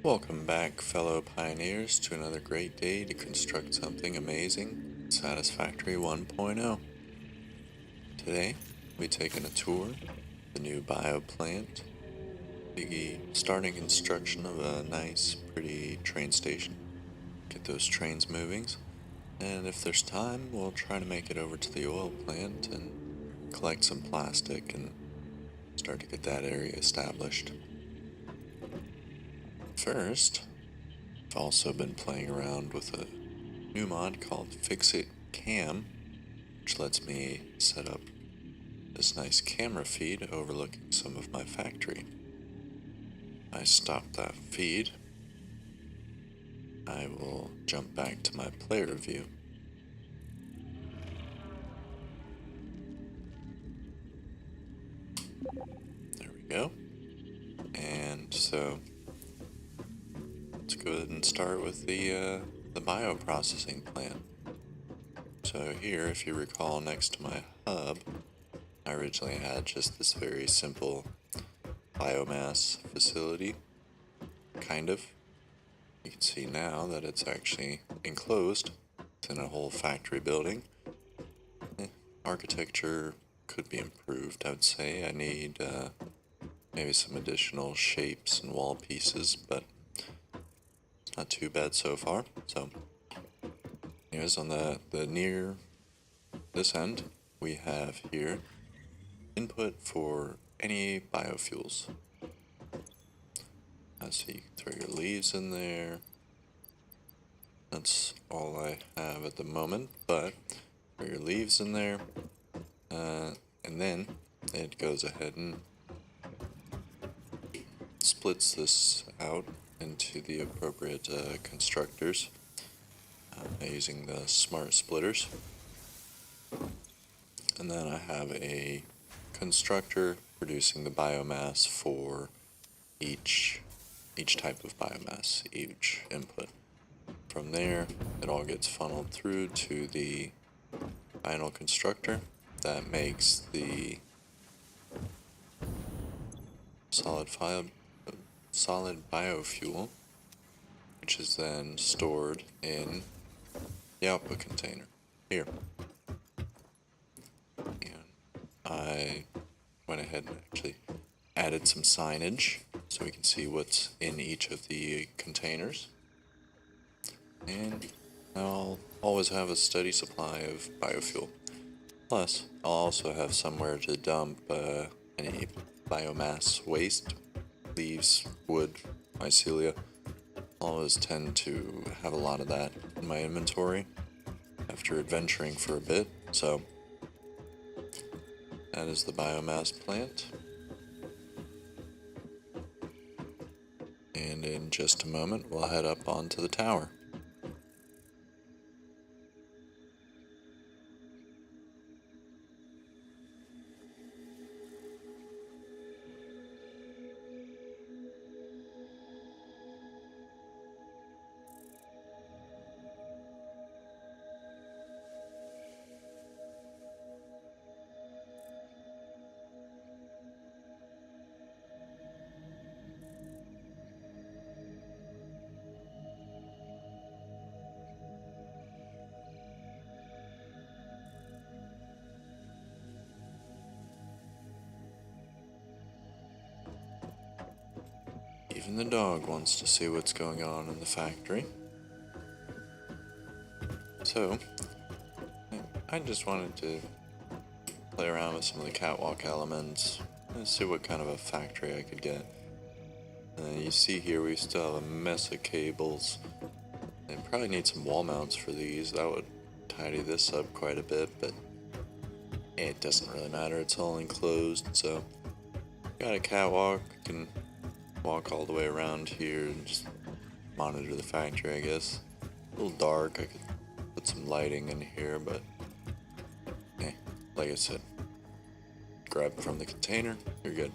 Welcome back, fellow pioneers, to another great day to construct something amazing, Satisfactory 1.0. Today, we're taking a tour of the new bioplant, starting construction of a nice, pretty train station. Get those trains moving, and if there's time, we'll try to make it over to the oil plant and collect some plastic and start to get that area established. First, I've also been playing around with a new mod called Fix-It Cam, which lets me set up this nice camera feed overlooking some of my factory. I stop that feed. I will jump back to my player view. There we go. And so let's go ahead and start with the bioprocessing plant. So here, if you recall, next to my hub, I originally had just this very simple biomass facility, kind of. You can see now that it's actually enclosed. It's in a whole factory building. Architecture could be improved, I would say. I need maybe some additional shapes and wall pieces, but it's not too bad so far. So, anyways, on the near this end, we have here input for any biofuels. So you can throw your leaves in there. That's all I have at the moment, but throw your leaves in there, and then it goes ahead and splits this out into the appropriate constructors using the smart splitters. And then I have a constructor producing the biomass for each type of biomass, each input. From there, it all gets funneled through to the final constructor that makes the solid biofuel, which is then stored in the output container here. And I went ahead and actually added some signage so we can see what's in each of the containers. And I'll always have a steady supply of biofuel. Plus, I'll also have somewhere to dump any biomass waste, leaves, wood, mycelia. I'll always tend to have a lot of that in my inventory after adventuring for a bit, so that is the biomass plant. And in just a moment, we'll head up onto the tower. Even the dog wants to see what's going on in the factory. So, I just wanted to play around with some of the catwalk elements and see what kind of a factory I could get. You see here we still have a mess of cables. I probably need some wall mounts for these. That would tidy this up quite a bit, but it doesn't really matter. It's all enclosed, so got a catwalk. Can walk all the way around here and just monitor the factory, I guess. A little dark. I could put some lighting in here, but like I said, grab it from the container, you're good.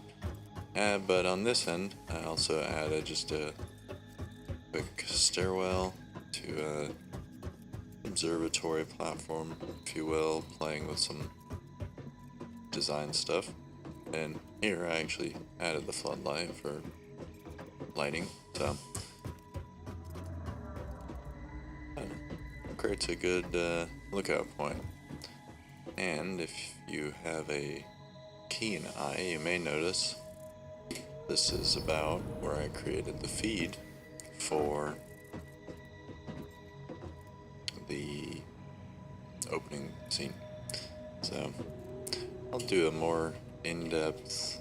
But on this end, I also added just a quick stairwell to a observatory platform, if you will, playing with some design stuff. And here I actually added the floodlight for lighting, so creates a good lookout point. And if you have a keen eye, you may notice this is about where I created the feed for the opening scene. So I'll do a more in-depth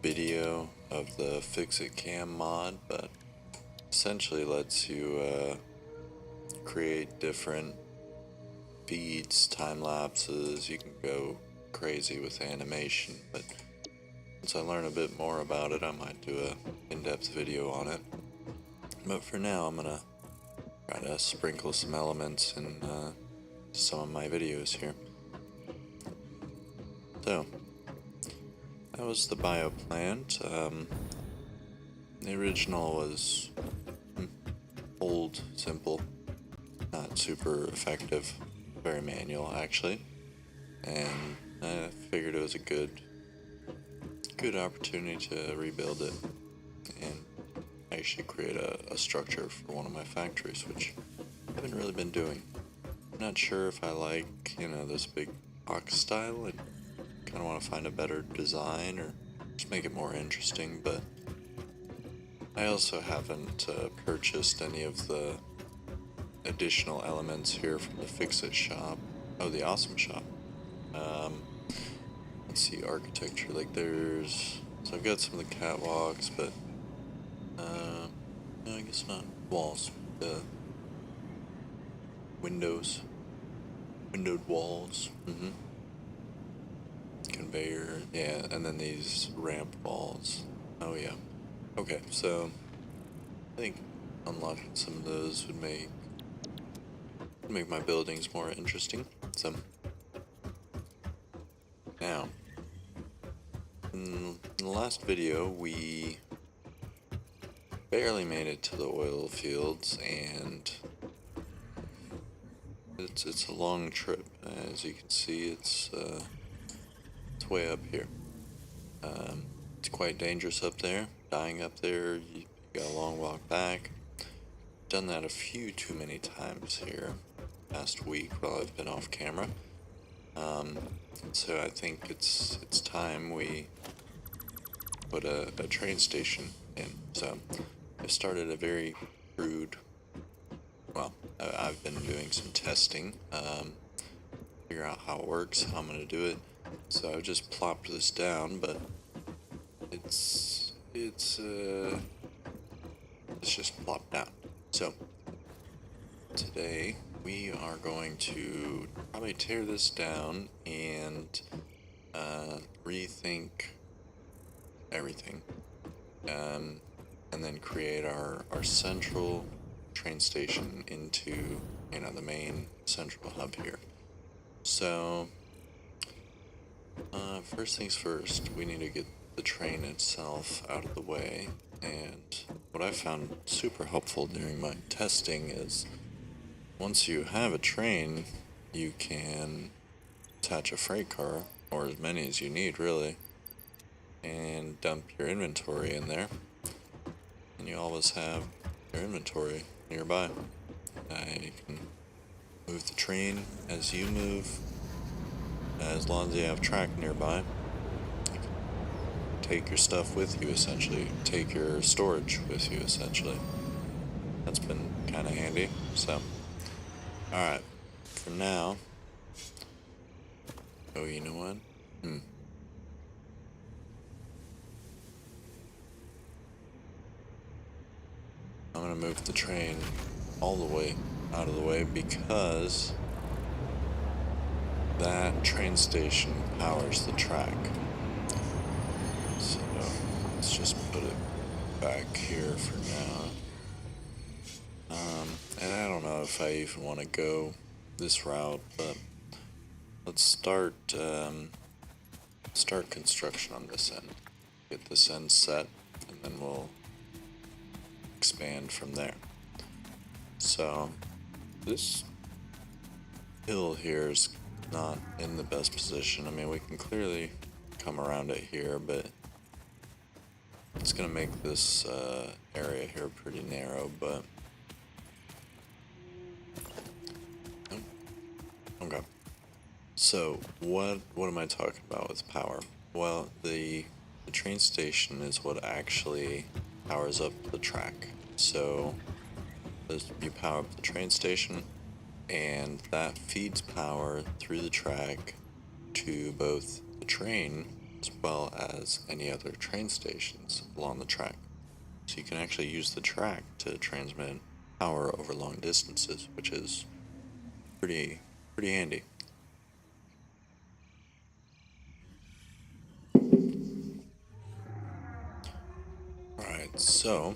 video of the Fix-It Cam mod, but essentially lets you create different feeds, time lapses. You can go crazy with animation, but once I learn a bit more about it, I might do a in-depth video on it. But for now, I'm gonna try to sprinkle some elements in some of my videos here. So that was the bioplant. The original was old, simple, not super effective, very manual actually, and I figured it was a good opportunity to rebuild it and actually create a structure for one of my factories, which I haven't really been doing. I'm not sure if I like, this big box style. I kind of want to find a better design or just make it more interesting, but I also haven't purchased any of the additional elements here from the Fix-It shop. Oh, the Awesome shop. Let's see, architecture, so I've got some of the catwalks, but no, I guess not walls. Windows, windowed walls. Conveyor, yeah, and then these ramp walls. Oh yeah. Okay, so I think unlocking some of those would make my buildings more interesting. So now, in the last video, we barely made it to the oil fields, and it's a long trip. As you can see, it's way up here. It's quite dangerous up there. Dying up there, you got a long walk back. Done that a few too many times here past week while I've been off camera. So I think it's time we put a train station in. So I started a very crude, I've been doing some testing, figure out how it works, how I'm gonna do it. So I've just plopped this down, but it's just plopped down. So today we are going to probably tear this down and rethink everything, and then create our central train station into the main central hub here. So first things first, we need to get the train itself out of the way, and what I found super helpful during my testing is once you have a train, you can attach a freight car, or as many as you need really, and dump your inventory in there, and you always have your inventory nearby. You can move the train as you move, as long as you have track nearby. You can take your stuff with you, essentially. Take your storage with you, essentially. That's been kind of handy. So, alright, for now, oh, you know what? I'm gonna move the train all the way out of the way because that train station powers the track. So let's just put it back here for now. And I don't know if I even want to go this route, but let's start construction on this end. Get this end set, and then we'll expand from there. So this hill here is not in the best position. I mean, we can clearly come around it here, but it's gonna make this area here pretty narrow. But So what am I talking about with power? Well, the train station is what actually powers up the track. So you power up the train station, and that feeds power through the track to both the train as well as any other train stations along the track. So you can actually use the track to transmit power over long distances, which is pretty handy. Alright, so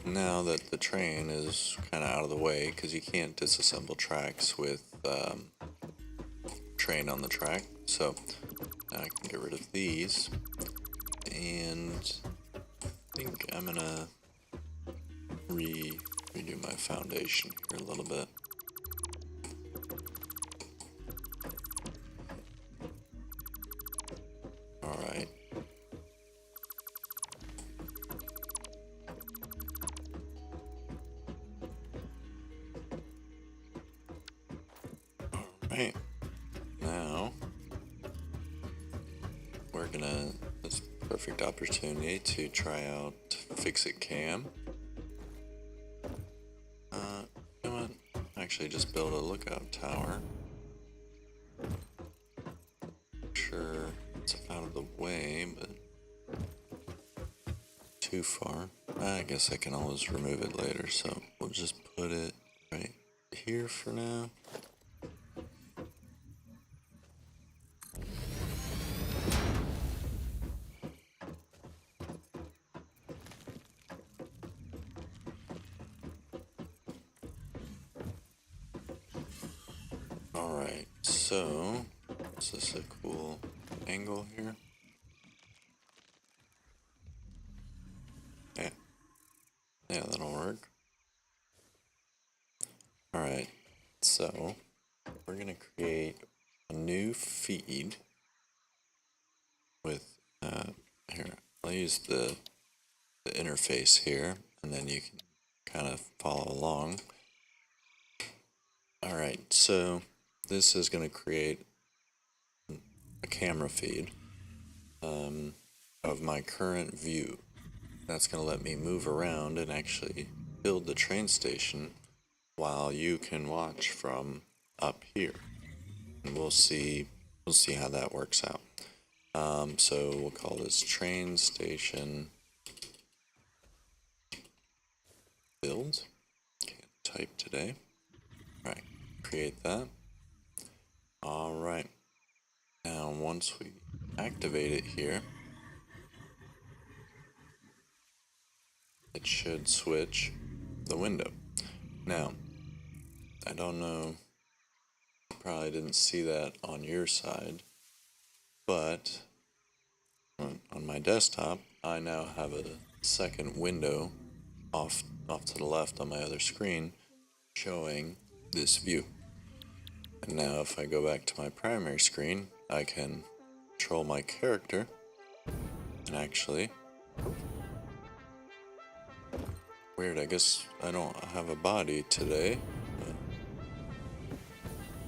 now that the train is kind of out of the way, because you can't disassemble tracks with train on the track, so now I can get rid of these, and I think I'm gonna redo my foundation here a little bit. Alright. Alright. Now, we're gonna, this perfect opportunity to try out Fix-It Cam. Come on, actually just build a lookout tower. Sure, it's out of the way, but too far. I guess I can always remove it later, so we'll just put it right here for now. Alright, so is this a cool angle here? Yeah, that'll work. Alright, so we're gonna create a new feed with, here, I'll use the interface here, and then you can kind of follow along. Alright, so this is going to create a camera feed of my current view. That's going to let me move around and actually build the train station while you can watch from up here. And we'll see how that works out. So we'll call this train station build. Can't type today. Alright, create that. Alright. Now once we activate it here, it should switch the window. Now, I don't know, you probably didn't see that on your side, but on my desktop, I now have a second window off to the left on my other screen showing this view. And now if I go back to my primary screen, I can control my character and actually, weird, I guess I don't have a body today.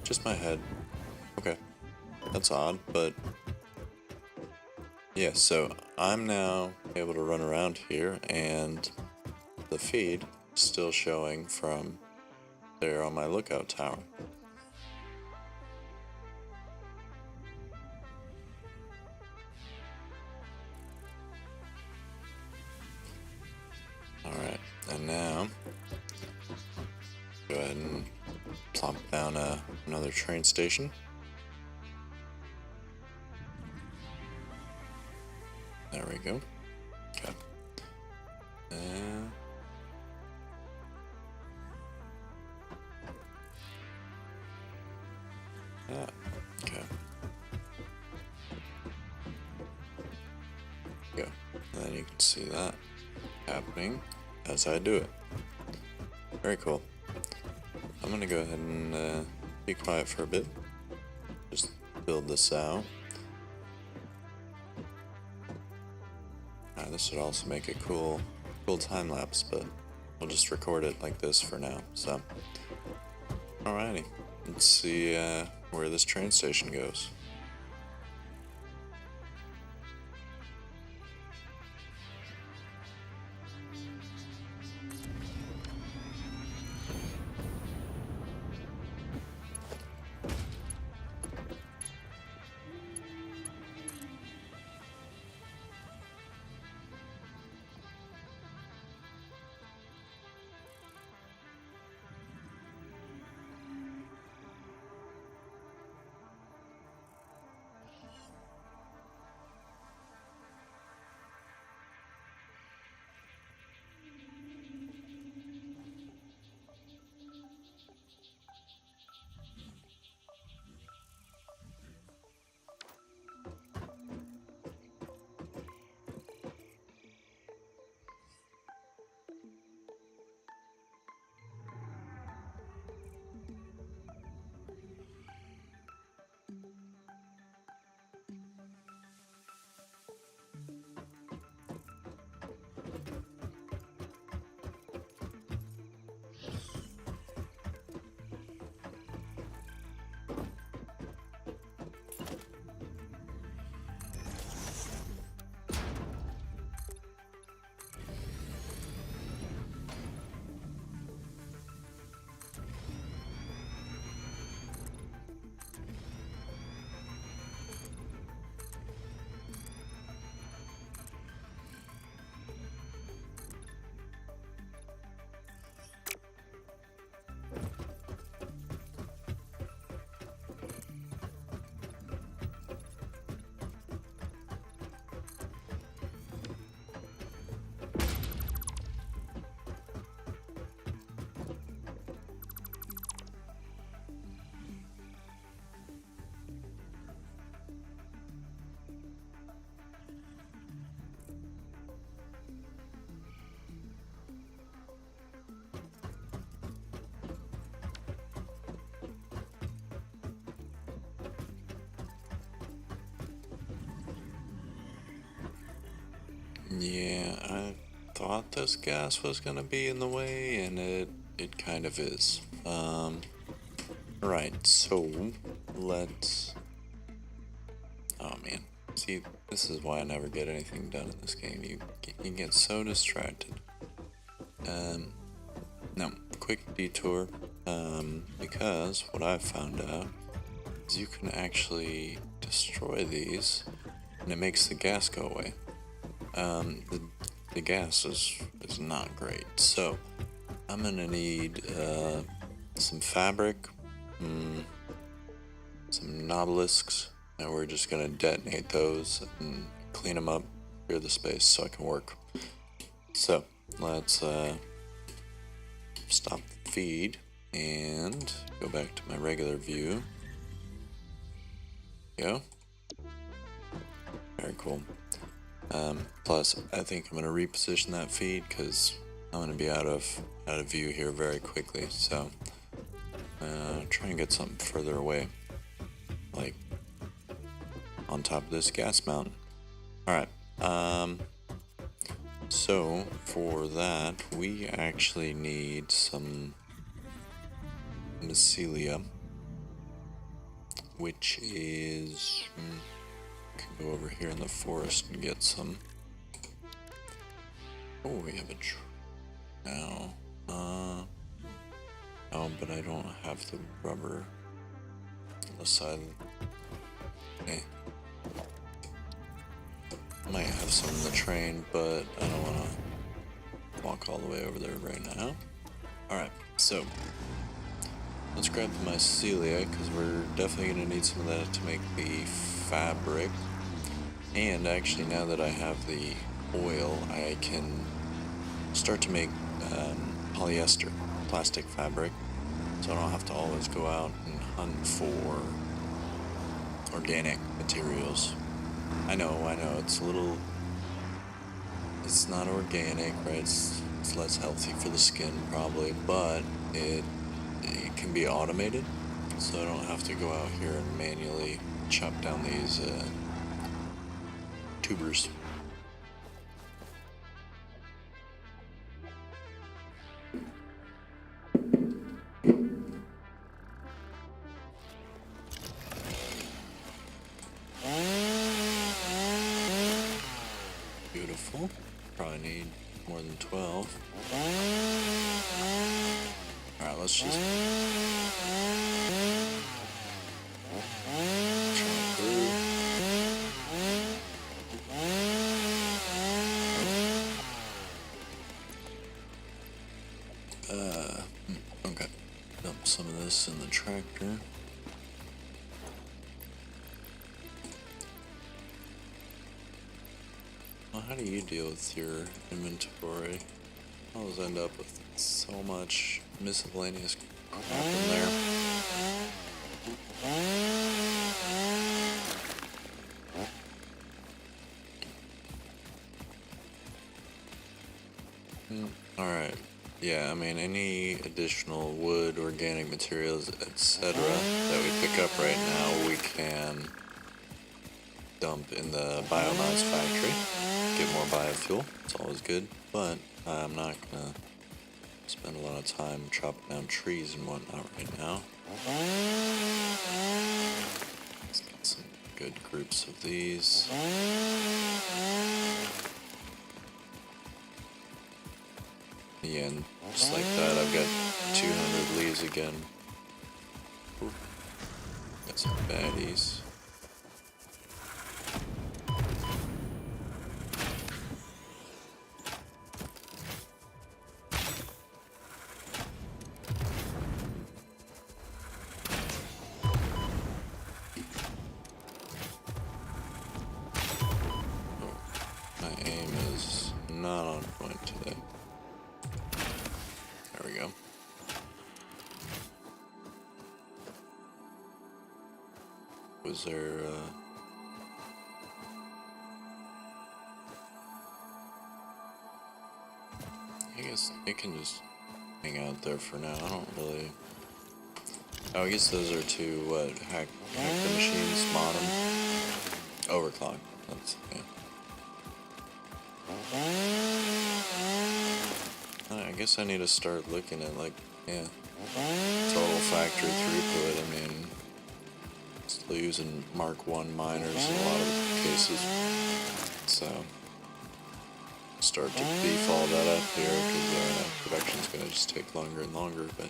Just my head. Okay. That's odd, but yeah, so I'm now able to run around here and the feed is still showing from there on my lookout tower. Alright, and now go ahead and plop down another train station. There we go. Okay. Okay. Go. And then you can see that happening as I do it. Very cool. I'm gonna go ahead and be quiet for a bit. Just build this out. This would also make a cool time lapse, but we'll just record it like this for now. So, alrighty, let's see where this train station goes. Yeah, I thought this gas was gonna be in the way, and it kind of is. Right, so let's... Oh man, see, this is why I never get anything done in this game. You get so distracted. No, quick detour, because what I've found out is you can actually destroy these, and it makes the gas go away. The gas is not great, so I'm gonna need some fabric, some nobelisks, and we're just gonna detonate those and clean them up, clear the space so I can work. So let's stop the feed and go back to my regular view. Go. Very cool. Plus, I think I'm gonna reposition that feed because I'm gonna be out of view here very quickly. So, try and get something further away, like on top of this gas mountain. All right. So for that, we actually need some mycelia, which is. Can go over here in the forest and get some. Oh, we have a now. Oh, but I don't have the rubber on the side. Okay. Might have some in the train, but I don't want to walk all the way over there right now. Alright, so let's grab the mycelia, because we're definitely going to need some of that to make the fabric. And actually, now that I have the oil, I can start to make polyester, plastic fabric, so I don't have to always go out and hunt for organic materials. I know, it's not organic, right? It's less healthy for the skin probably, but it can be automated, so I don't have to go out here and manually chop down these tubers. more than 12. Alright, let's just try through. Okay. Dump some of this in the tractor. Well, how do you deal with your inventory? I always end up with so much miscellaneous crap in there. Alright. Yeah, I mean, any additional wood, organic materials, etc. that we pick up right now, we can dump in the biomass factory. Get more biofuel. It's always good, but I'm not gonna spend a lot of time chopping down trees and whatnot right now. Let's get some good groups of these. Yeah, and just like that, I've got 200 leaves again. Ooh. Got some baddies. My aim is not on point today. There we go. Was there, I guess it can just hang out there for now. I don't really... Oh, I guess those are to, what, hack the machines, mod them? Overclock. That's, yeah. I guess I need to start looking at, like, yeah, total factory throughput. I mean, still using Mark 1 miners in a lot of cases, so start to beef all that up here, because production's going to just take longer and longer, but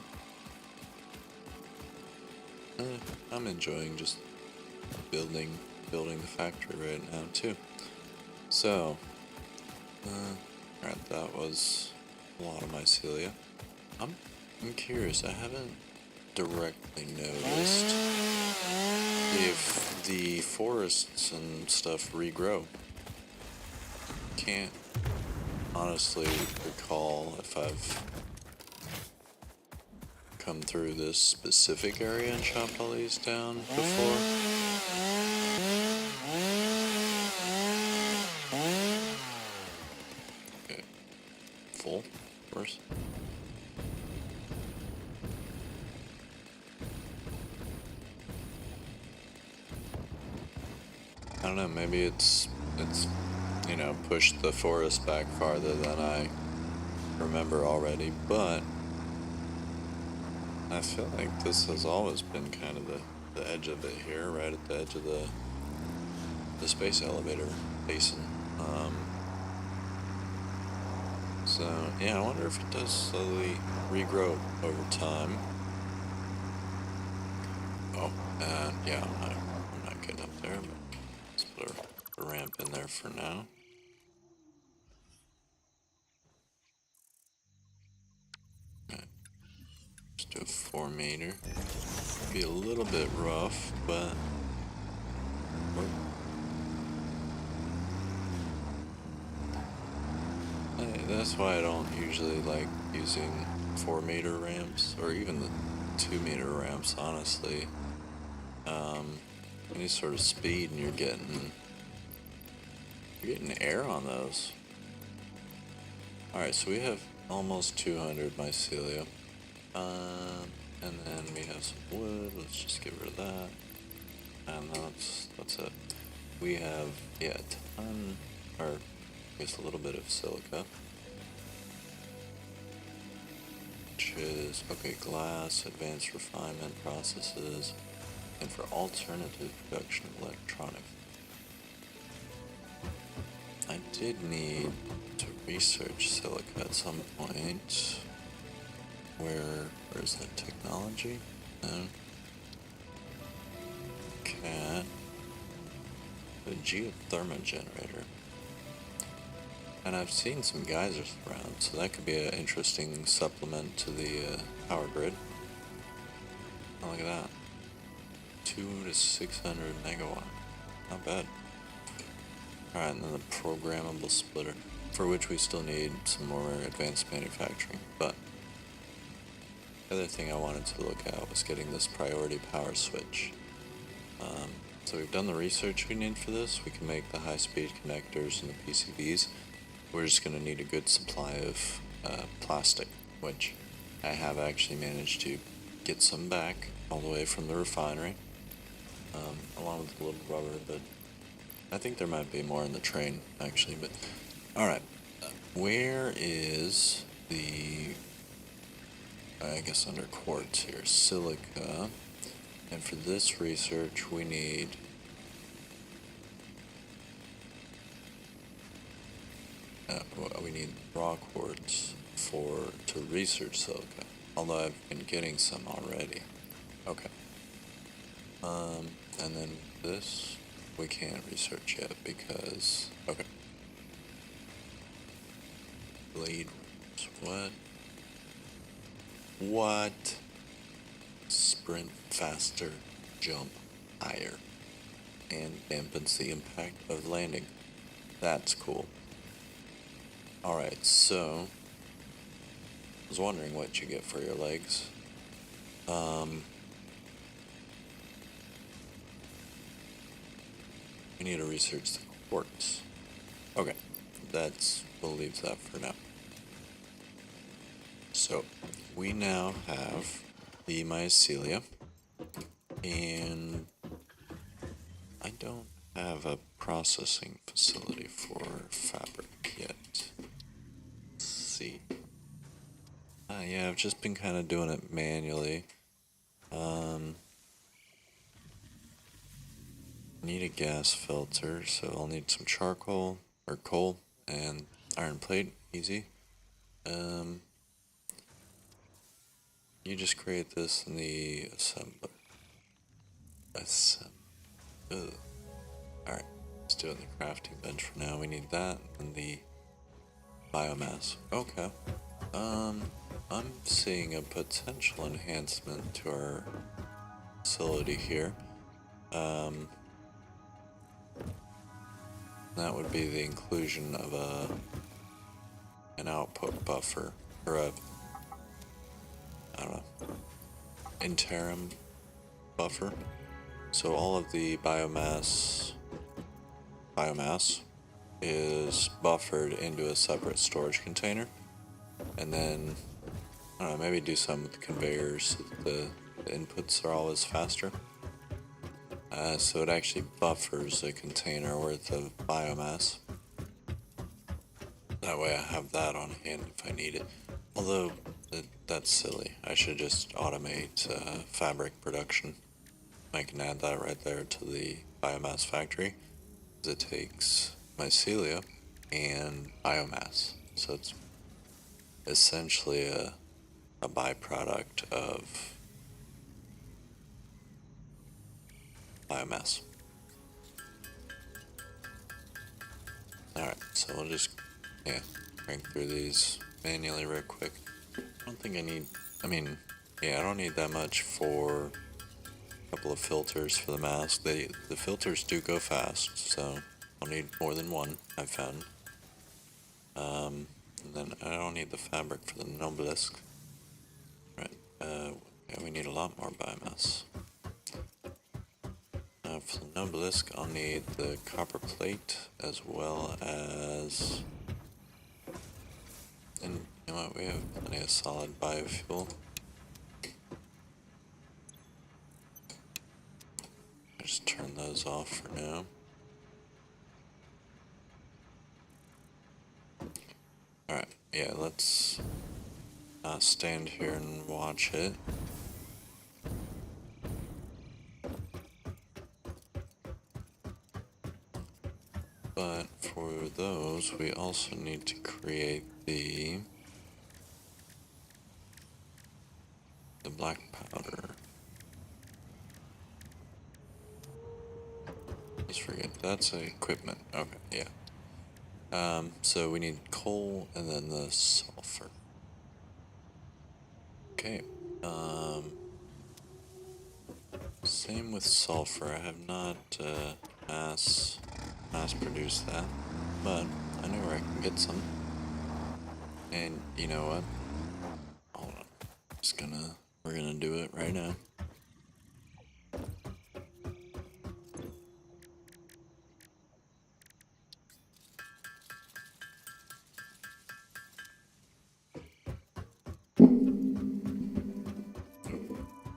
I'm enjoying just building the factory right now, too. So, alright, that was a lot of mycelia. I'm curious, I haven't directly noticed if the forests and stuff regrow. Can't honestly recall if I've come through this specific area and chopped all these down before. Okay. Full, of course. I don't know, maybe it's you know, pushed the forest back farther than I remember already, but I feel like this has always been kind of the edge of it here, right at the edge of the space elevator basin. So yeah, I wonder if it does slowly regrow over time. Oh, and yeah, I'm not getting up there, but let's put a ramp in there for now. Just do a 4 meter. Be a little bit rough, but that's why I don't usually like using 4 meter ramps, or even the 2 meter ramps, honestly. Any sort of speed and you're getting air on those. Alright, so we have almost 200 mycelia. And then we have some wood. Let's just get rid of that. And that's it. We have, yeah, a ton, or I guess a little bit of silica. Which is, okay, glass, advanced refinement processes, and for alternative production of electronics. I did need to research silica at some point. Where's that technology? No. Cat. A geothermal generator. And I've seen some geysers around, so that could be an interesting supplement to the power grid. Oh, look at that. 200 to 600 megawatt. Not bad. Alright, and then the programmable splitter, for which we still need some more advanced manufacturing. But the other thing I wanted to look at was getting this priority power switch. So we've done the research we need for this. We can make the high-speed connectors and the PCBs. We're just going to need a good supply of plastic, which I have actually managed to get some back all the way from the refinery, along with a little rubber, but I think there might be more in the train, actually. But alright, where is the, I guess under quartz here, silica, and for this research we need raw quartz to research silica, although I've been getting some already. Okay. And then this we can't research yet because, okay. Blade rooms, what? Sprint faster, jump higher, and dampens the impact of landing. That's cool. Alright, so I was wondering what you get for your legs. We need to research the quartz. Okay, we'll leave that for now. So, we now have the mycelia, and I don't have a processing facility for fabric yet. Let's see. Yeah, I've just been kind of doing it manually. Need a gas filter, so I'll need some charcoal or coal and iron plate. Easy. You just create this in the assembler. Alright, let's do it in the crafting bench for now. We need that and the biomass. Okay. I'm seeing a potential enhancement to our facility here. That would be the inclusion of an output buffer, or I don't know, interim buffer. So all of the biomass is buffered into a separate storage container, and then I don't know, maybe do some with the conveyors so that the inputs are always faster. So it actually buffers a container worth of biomass. That way I have that on hand if I need it. Although, that's silly. I should just automate fabric production. I can add that right there to the biomass factory. It takes mycelia and biomass. So it's essentially a byproduct of biomass. Alright, so we'll just, crank through these manually real quick. I don't think I need, I don't need that much for a couple of filters for the mask. The filters do go fast, so I'll need more than one, I've found. And then I don't need the fabric for the obelisk. Right, we need a lot more biomass. For the obelisk, I'll need the copper plate as well as, and you know what, we have plenty of solid biofuel. Just turn those off for now. Alright, yeah, let's not stand here and watch it. But for those, we also need to create the black powder. Let's forget, that's equipment. Okay, yeah. So we need coal and then the sulfur. Okay. Same with sulfur. I have not mass produced that, but I know where I can get some. And you know what? Hold on. We're gonna do it right now.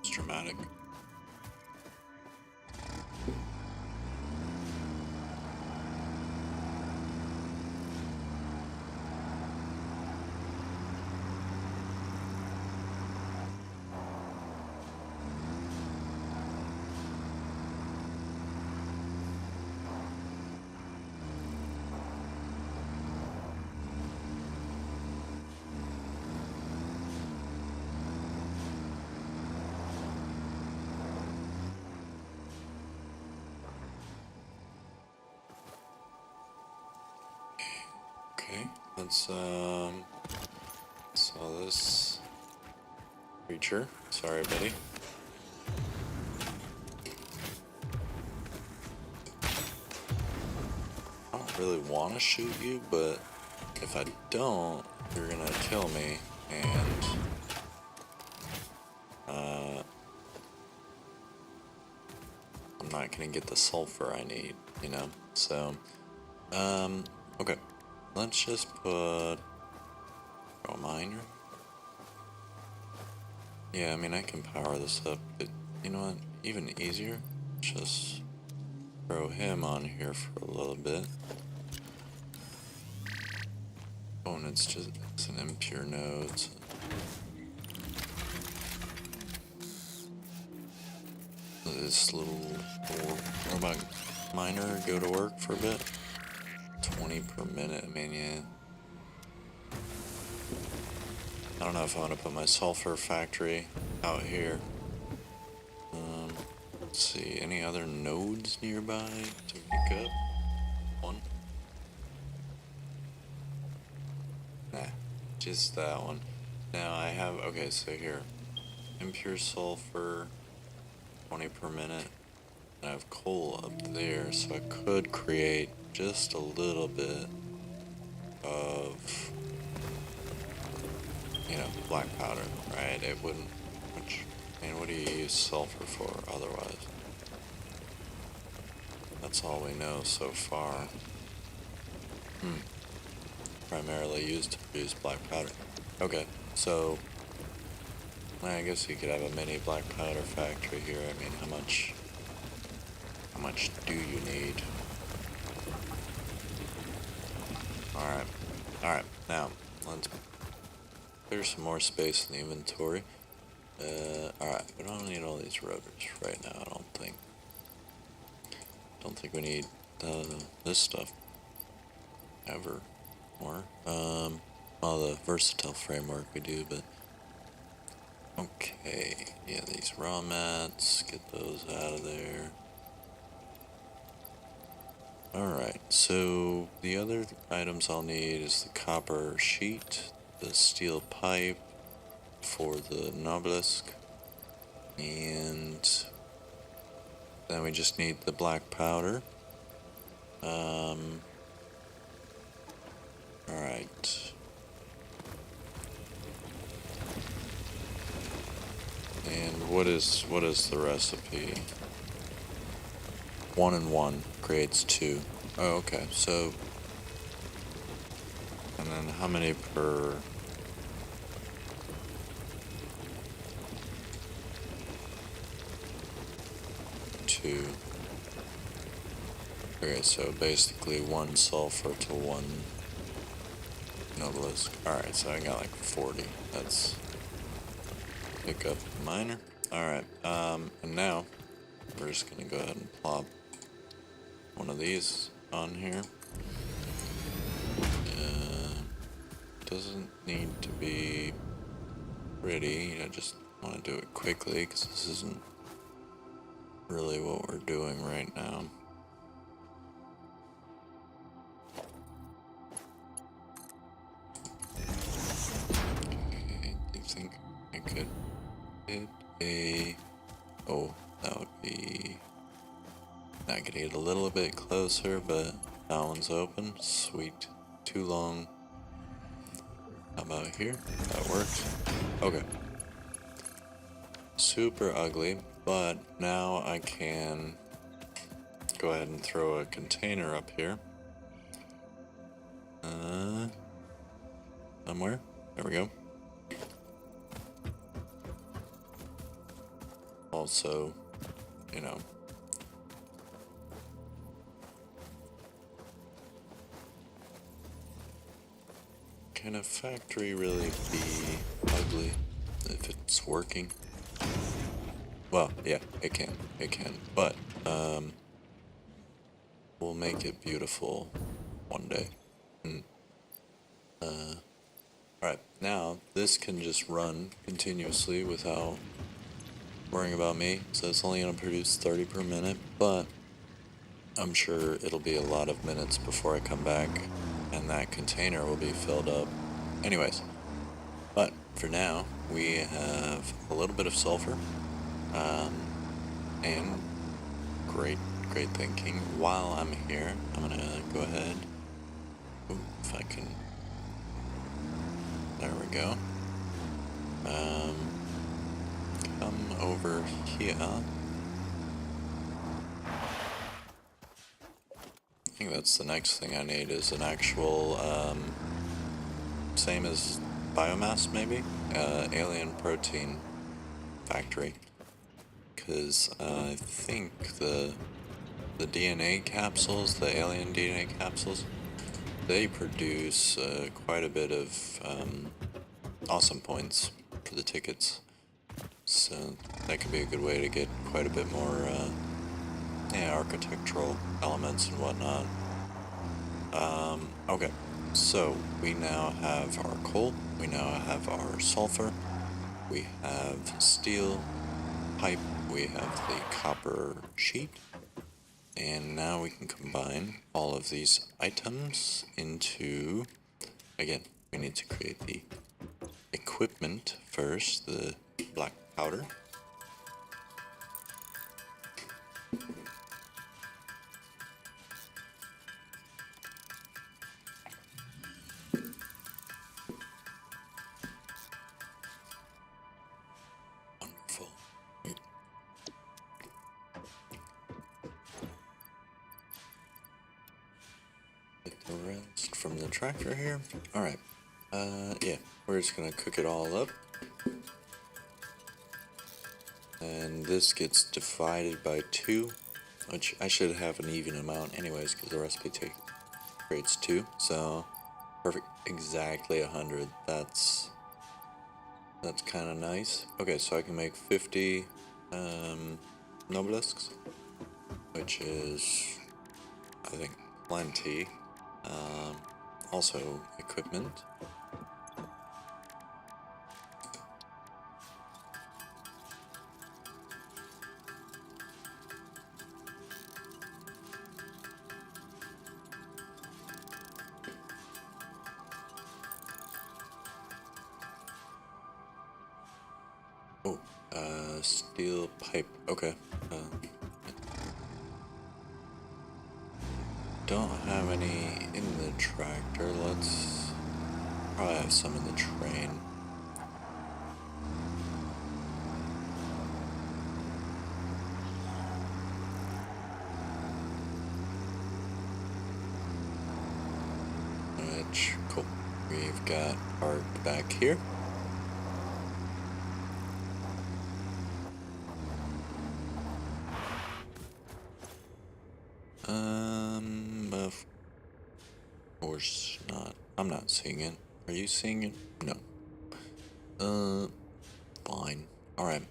It's dramatic. Okay, let's saw this creature. Sorry, buddy. I don't really want to shoot you, but if I don't, you're gonna kill me, and I'm not gonna get the sulfur I need, you know? So, okay. Let's just put a miner. Yeah, I mean, I can power this up, but you know what? Even easier, just throw him on here for a little bit. Oh, and it's an impure node. So. This little robot miner go to work for a bit. 20 per minute, I mean, yeah. I don't know if I want to put my sulfur factory out here. Let's see, any other nodes nearby to pick up? One? Nah, just that one. Now I have, okay, so here. Impure sulfur, 20 per minute. I have coal up there, so I could create just a little bit of, you know, black powder, right? It wouldn't, I mean, what do you use sulfur for otherwise? That's all we know so far. Primarily used to produce black powder. Okay, so I guess you could have a mini black powder factory here. I mean, how much do you need? Alright, now, let's clear some more space in the inventory. Alright, we don't need all these rotors right now, I don't think. Don't think we need this stuff ever more. Well, the versatile framework we do, but okay, yeah, these raw mats, get those out of there. Alright, so the other items I'll need is the copper sheet, the steel pipe for the obelisk, and then we just need the black powder. Alright. And what is the recipe? 1 and 1 creates 2. Oh, okay, so, and then how many per? Two. Okay, so basically 1 sulfur to 1 obelisk. Alright, so I got like 40. That's pick up the miner. Alright, and now we're just gonna go ahead and plop one of these on here. doesn't need to be pretty. I just want to do it quickly because this isn't really what we're doing right now. Okay, I think I could hit a... Oh, that would be... I could get a little bit closer, but that one's open. Sweet. Too long. How about here? That works. Okay. Super ugly, but now I can go ahead and throw a container up here. Somewhere. There we go. Also, you know, can a factory really be ugly if it's working? Well, yeah, it can. It can. But, we'll make it beautiful one day. Alright, now this can just run continuously without worrying about me. So it's only going to produce 30 per minute, but I'm sure it'll be a lot of minutes before I come back and that container will be filled up. Anyways, but for now, we have a little bit of sulfur, and great thinking. While I'm here, I'm gonna go ahead, if I can, there we go, come over here. I think that's the next thing I need is an actual, same as biomass maybe, alien protein factory, because I think the DNA capsules, the alien DNA capsules, they produce quite a bit of awesome points for the tickets, so that could be a good way to get quite a bit more architectural elements and whatnot. Okay, so we now have our coal, we now have our sulfur, we have steel pipe, we have the copper sheet, and now we can combine all of these items into, again, we need to create the equipment first, the black powder. Wonderful. Get the rest from the tractor here. Alright. Yeah, we're just gonna cook it all up. And this gets divided by 2, which I should have an even amount anyways, because the recipe creates 2, so perfect, exactly 100. That's kind of nice. Okay, so I can make 50 nobelisks, which is, I think, plenty. Also equipment. Oh, steel pipe. Okay. Don't have any in the tractor. Let's probably have some in the train. Which, cool. We've got parked back here. Of course not. I'm not seeing it. Are you seeing it? No. Fine. Alright.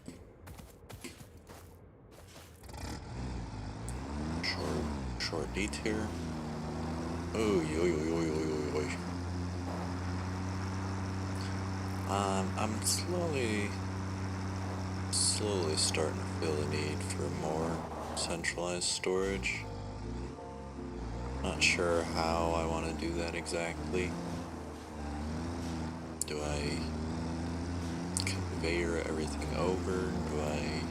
Short detour. Oh, yo. I'm slowly starting to feel the need for more centralized storage. Not sure how I want to do that exactly. Do I conveyor everything over? Do I...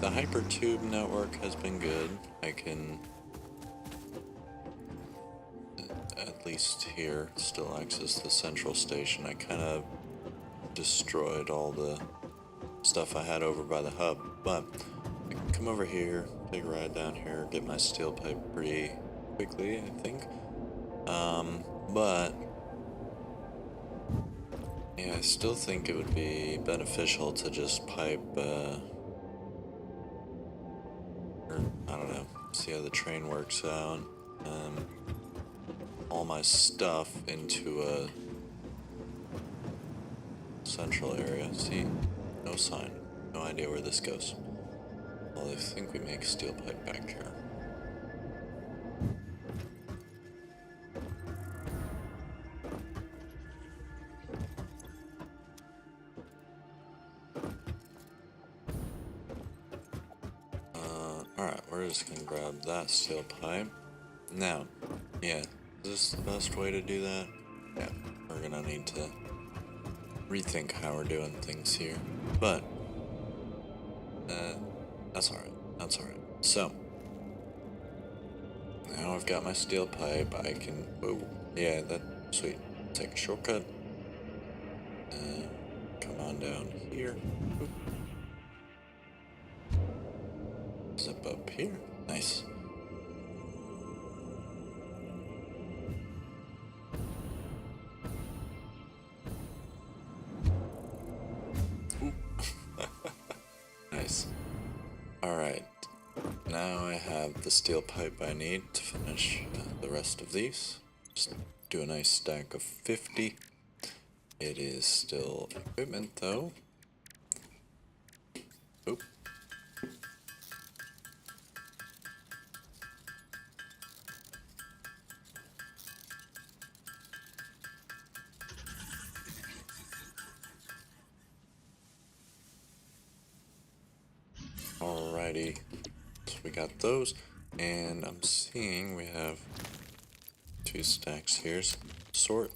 the hypertube network has been good. I can, at least here, still access the central station. I kind of destroyed all the stuff I had over by the hub, but I can come over here, take a ride down here, get my steel pipe pretty quickly, I think. But yeah, I still think it would be beneficial to just pipe, or I don't know, see how the train works out. All my stuff into a central area. See, no sign, no idea where this goes. Well, I think we make steel pipe back here. Alright, we're just gonna grab that steel pipe. Now, yeah, is this the best way to do that? Yeah, we're gonna need to rethink how we're doing things here. But, that's alright, that's alright. So, now I've got my steel pipe, I can, oh, yeah, that's sweet. Take a shortcut. Come on down here. Oop. Zip up here. Nice. Nice. Alright. Now I have the steel pipe I need to finish the rest of these. Just do a nice stack of 50. It is still equipment though. Oop. Alrighty, so we got those, and I'm seeing we have 2 stacks here. Sort.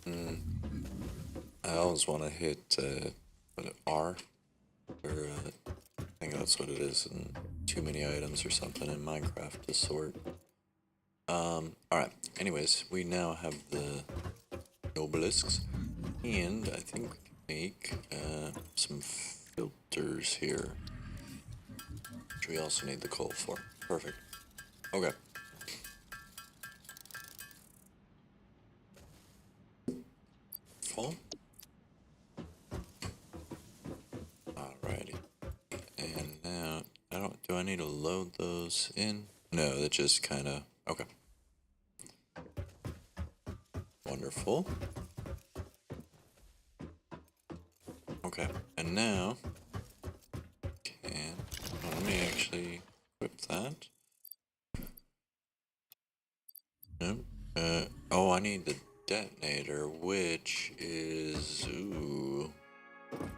I always want to hit R, or I think that's what it is in too many items or something in Minecraft to sort. Alright, anyways, we now have the obelisks, and I think we can make some filters here, which we also need the coal for. Perfect. Okay. Full. Alrighty. And now, do I need to load those in? No, that just kind of, okay. Wonderful. Okay, and now, let me actually equip that. Nope. Oh, I need the detonator, which is, ooh. I'm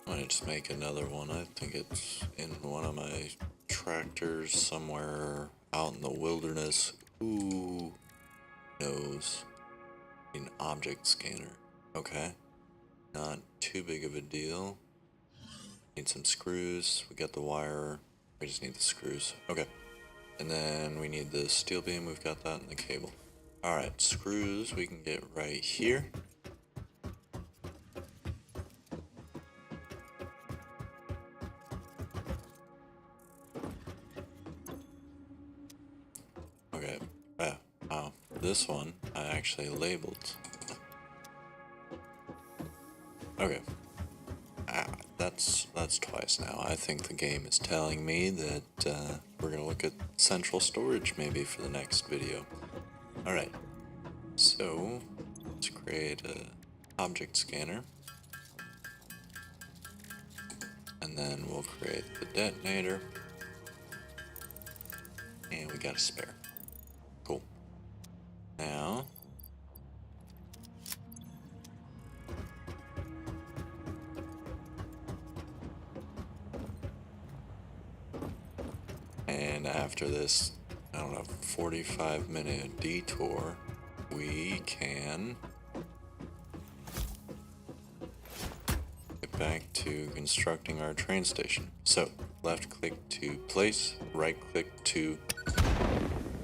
gonna just make another one. I think it's in one of my tractors somewhere out in the wilderness. Who knows? An object scanner. Okay. Not too big of a deal. Need some screws. We got the wire. We just need the screws. Okay. And then we need the steel beam. We've got that in the cable. Alright, screws we can get right here. Okay. Wow. This one I actually labeled. Okay. That's twice now. I think the game is telling me that we're gonna look at central storage maybe for the next video. Alright, so let's create a object scanner, and then we'll create the detonator, and we got a spare. Cool. Now And after this, I don't know, 45-minute detour, we can get back to constructing our train station. So, left click to place, right click to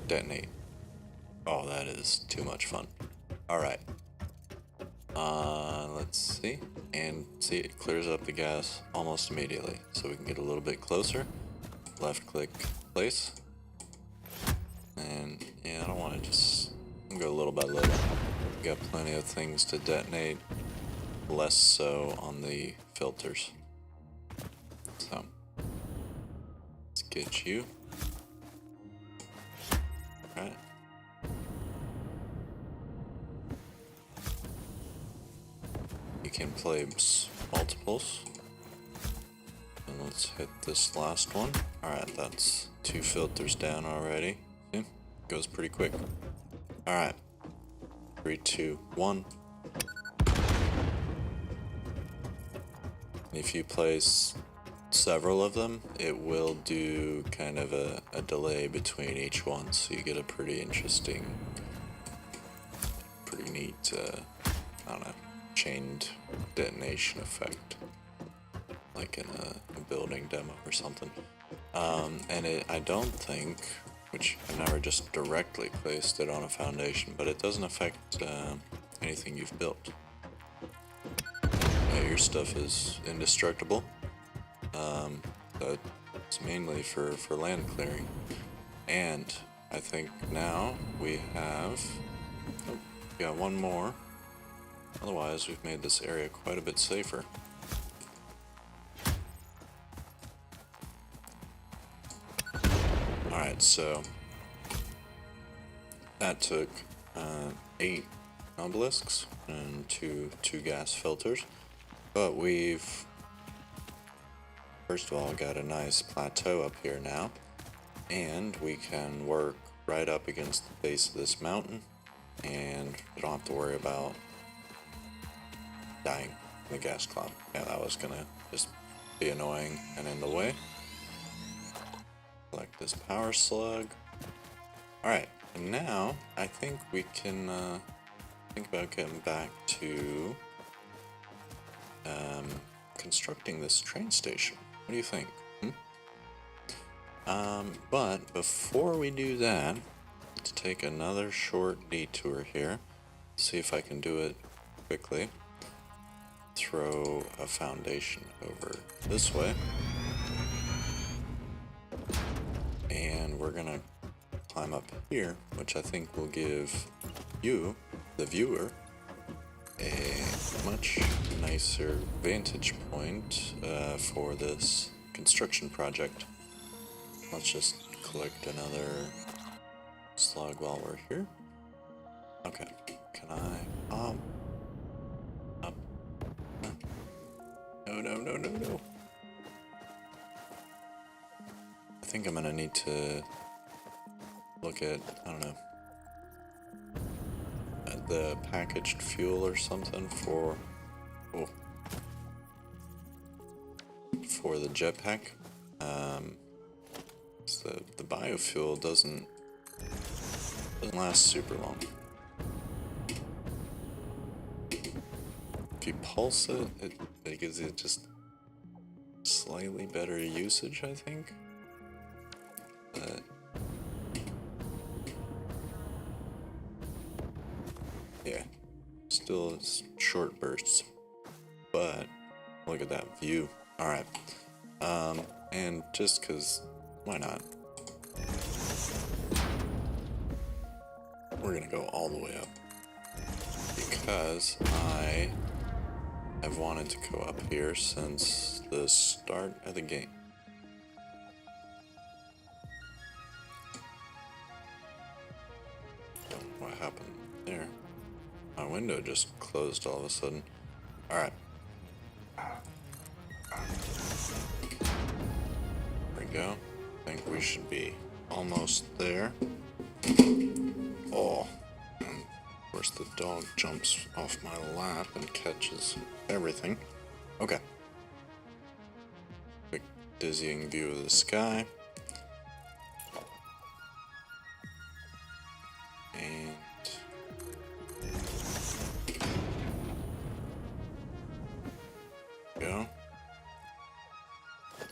detonate. Oh, that is too much fun. Alright. Let's see. And see, it clears up the gas almost immediately. So we can get a little bit closer. Left click, place. And yeah, I don't want to just go little by little. We got plenty of things to detonate. Less so on the filters. So, let's get you. Alright. You can play multiples. And let's hit this last one. Alright, that's 2 filters down already. See? Goes pretty quick. Alright. 3, 2, 1. If you place several of them, it will do kind of a delay between each one, so you get a pretty interesting, pretty neat, I don't know, chained detonation effect, like in a building demo or something. And I don't think, which I never just directly placed it on a foundation, but it doesn't affect anything you've built. Yeah, your stuff is indestructible. It's mainly for land clearing. And I think now we have... Oh, we got one more. Otherwise, we've made this area quite a bit safer. Alright, so... that took 8 obelisks and two gas filters. But we've... first of all, got a nice plateau up here now, and we can work right up against the base of this mountain, and we don't have to worry about dying in the gas cloud. Yeah, that was gonna just be annoying and in the way. Collect this power slug. Alright, and now I think we can think about getting back to constructing this train station. What do you think? But before we do that, let's take another short detour here. See if I can do it quickly. Throw a foundation over this way. And we're gonna climb up here, which I think will give you, the viewer, a much nicer vantage point for this construction project. Let's just collect another slug while we're here. Okay, can I up? No. I think I'm gonna need to look at, I don't know, at the packaged fuel or something for the jetpack. The biofuel doesn't last super long. If you pulse it, it gives it just slightly better usage, I think. But yeah, still it's short bursts. But look at that view. Alright. And just cause why not? We're gonna go all the way up. Because I have wanted to go up here since the start of the game. What happened there? My window just closed all of a sudden. Alright. There we go. I think we should be almost there. Oh, and of course the dog jumps off my lap and catches everything. Okay. Quick dizzying view of the sky. go.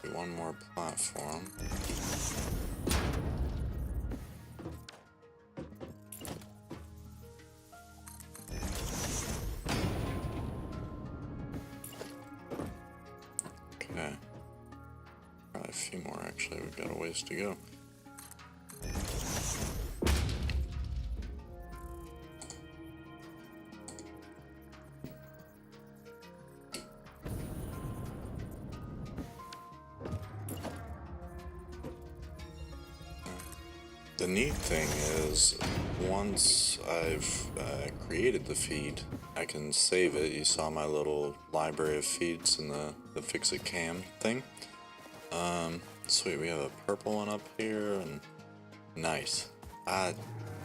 Do one more platform. Okay. Probably a few more actually, we've got a ways to go. The neat thing is, once I've created the feed, I can save it. You saw my little library of feeds in the Fix-It Cam thing. Sweet, we have a purple one up here, and nice.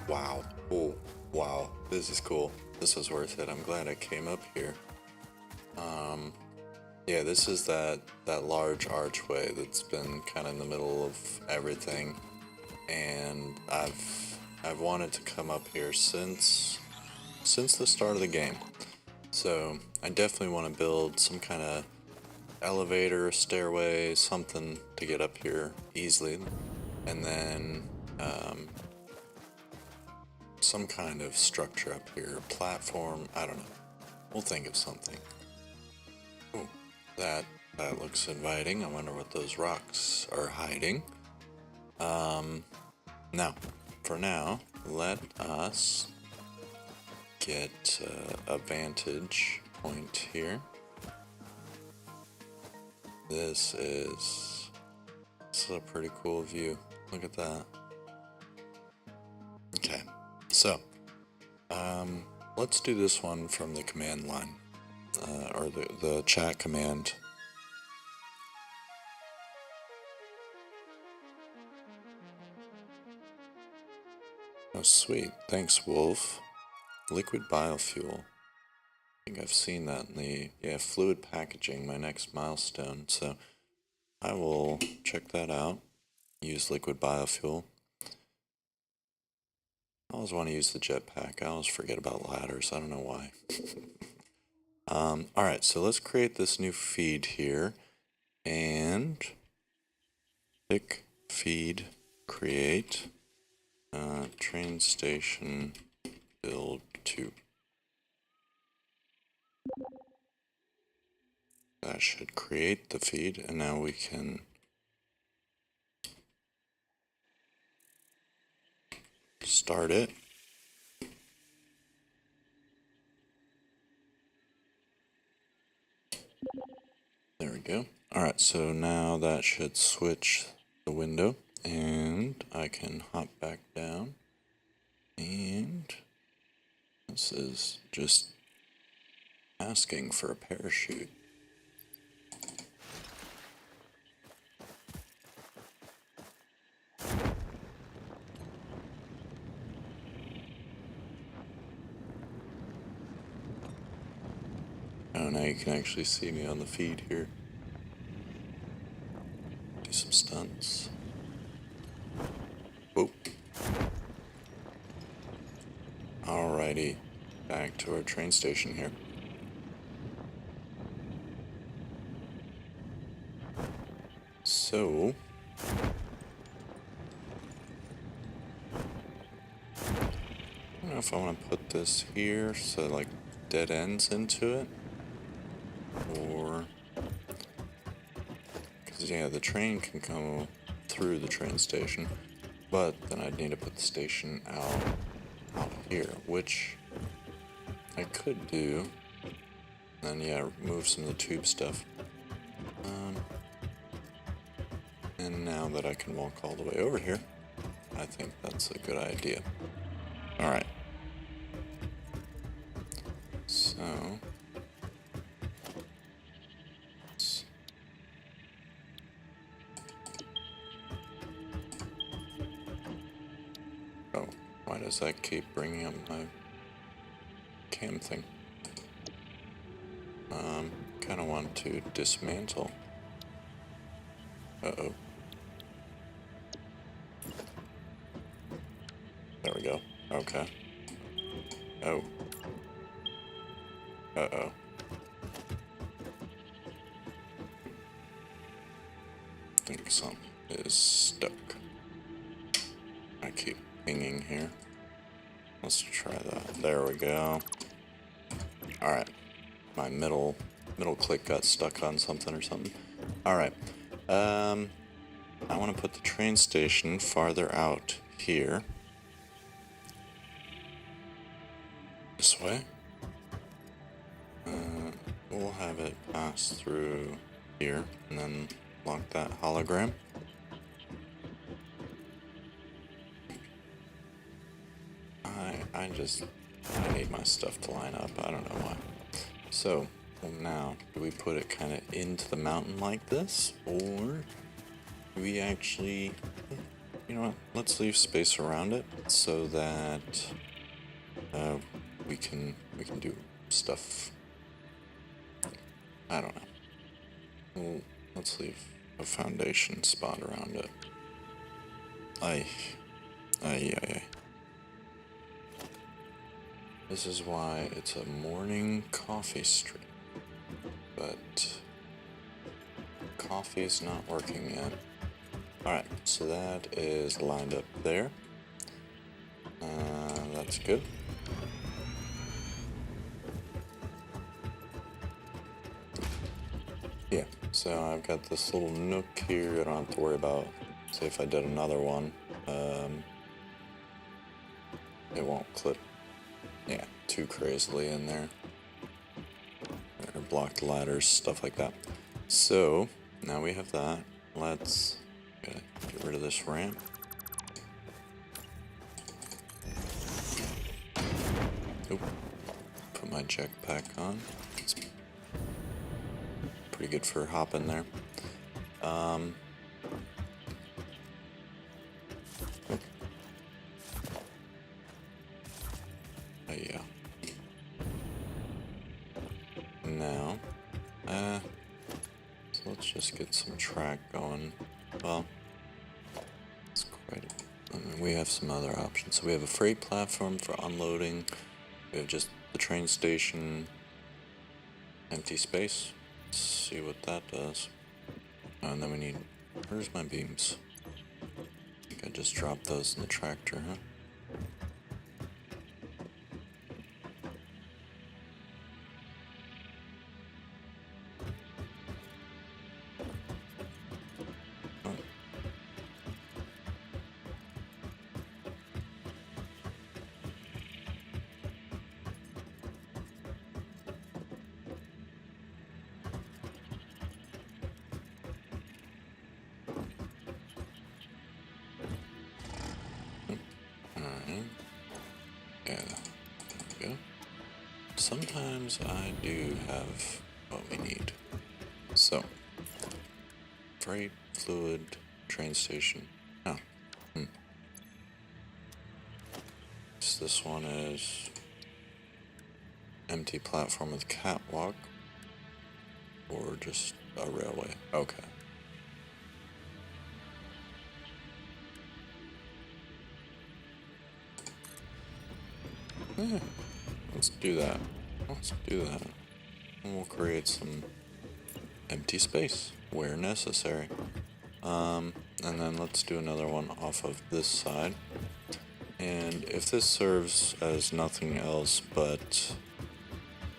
Wow. Oh, wow. This is cool. This was worth it. I'm glad I came up here. Yeah, this is that large archway that's been kind of in the middle of everything. And I've wanted to come up here since the start of the game. So I definitely want to build some kind of elevator, stairway, something to get up here easily, and then some kind of structure up here, platform. I don't know. We'll think of something. Oh, that looks inviting. I wonder what those rocks are hiding. Now, for now, let us get a vantage point here. This is a pretty cool view. Look at that. Okay, so let's do this one from the command line, or the chat command. Oh, sweet. Thanks, Wolf. Liquid biofuel. I think I've seen that in the, fluid packaging, my next milestone. So I will check that out. Use liquid biofuel. I always want to use the jetpack. I always forget about ladders. I don't know why. Alright, so let's create this new feed here. And pick feed, create. Train station build 2. That should create the feed, and now we can start it. There we go. Alright, so now that should switch the window, and I can hop back down. And this is just asking for a parachute. Oh, now you can actually see me on the feed here. Do some stunts. Whoa. Alrighty, back to our train station here. So, I don't know if I want to put this here so like dead ends into it, or because yeah, the train can come through the train station, but then I'd need to put the station out here, which I could do. And then yeah, remove some of the tube stuff. And now that I can walk all the way over here, I think that's a good idea. Alright. So, oh, why does that keep bringing up my cam thing? Kind of want to dismantle. Uh-oh. There we go. Okay. Oh. Uh-oh. something is stuck. I keep pinging here. Let's try that. There we go. Alright. My middle click got stuck on something or something. Alright. I want to put the train station farther out here. This way. We'll have it pass through here and then lock that hologram. I need my stuff to line up. I don't know why. So, now, do we put it kind of into the mountain like this? Or do we actually, you know what, let's leave space around it so that we can do stuff. I don't know. Well, let's leave a foundation spot around it. Aye. This is why it's a morning coffee stream. But coffee's not working yet. Alright, so that is lined up there. That's good. Yeah, so I've got this little nook here I don't have to worry about. Say if I did another one, it won't clip, yeah, too crazily in there. Or block the ladders, stuff like that. So, now we have that. Let's get rid of this ramp. Oop. Put my jetpack on. It's pretty good for hopping there. Yeah. Now, so let's just get some track going. Well, it's quite. I mean, we have some other options. So we have a freight platform for unloading. We have just the train station, empty space. Let's see what that does. And then we need. Where's my beams? I think I just dropped those in the tractor, huh? Yeah, there we go. Sometimes I do have what we need. So, freight, fluid, train station. Oh, So this one is empty platform with catwalk, or just a railway. Okay. Yeah, let's do that. And we'll create some empty space where necessary. And then let's do another one off of this side. And if this serves as nothing else but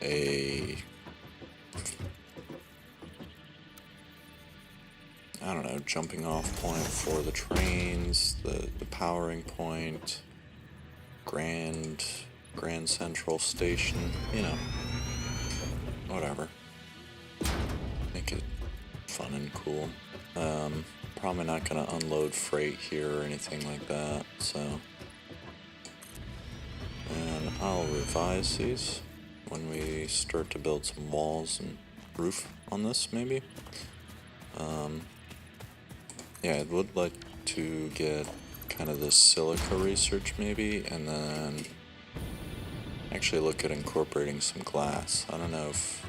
a, I don't know, jumping off point for the trains, the powering point, Grand Central Station, you know, whatever. Make it fun and cool. Probably not gonna unload freight here or anything like that, so. And I'll revise these when we start to build some walls and roof on this, maybe. Yeah, I would like to get kind of the silica research maybe, and then actually look at incorporating some glass. I don't know if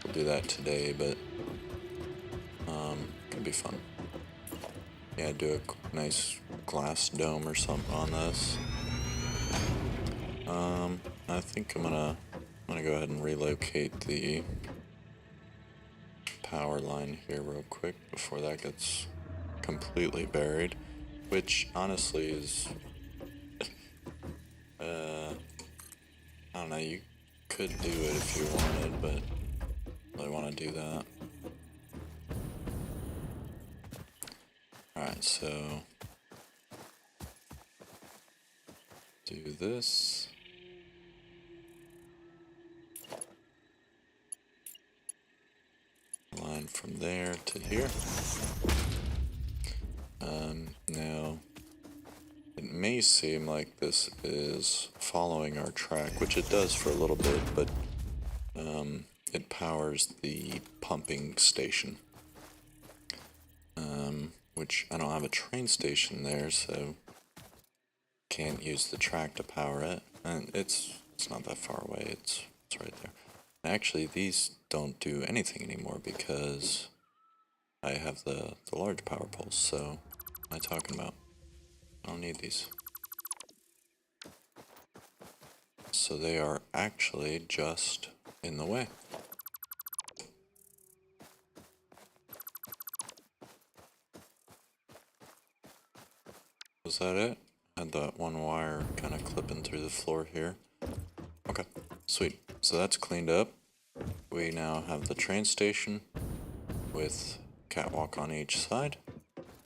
we'll do that today, but could be fun. Yeah, do a nice glass dome or something on this. I think I'm gonna go ahead and relocate the power line here real quick before that gets completely buried, which honestly is, I don't know, you could do it if you wanted, but I really want to do that. Alright, so do this. Line from there to here. Now, it may seem like this is following our track, which it does for a little bit, but it powers the pumping station. Which I don't have a train station there, so can't use the track to power it. And it's not that far away, it's right there. Actually, these don't do anything anymore because I have the large power poles, so what am I talking about? I don't need these. So they are actually just in the way. Was that it? Had that one wire kind of clipping through the floor here. Okay, sweet. So that's cleaned up. We now have the train station with catwalk on each side.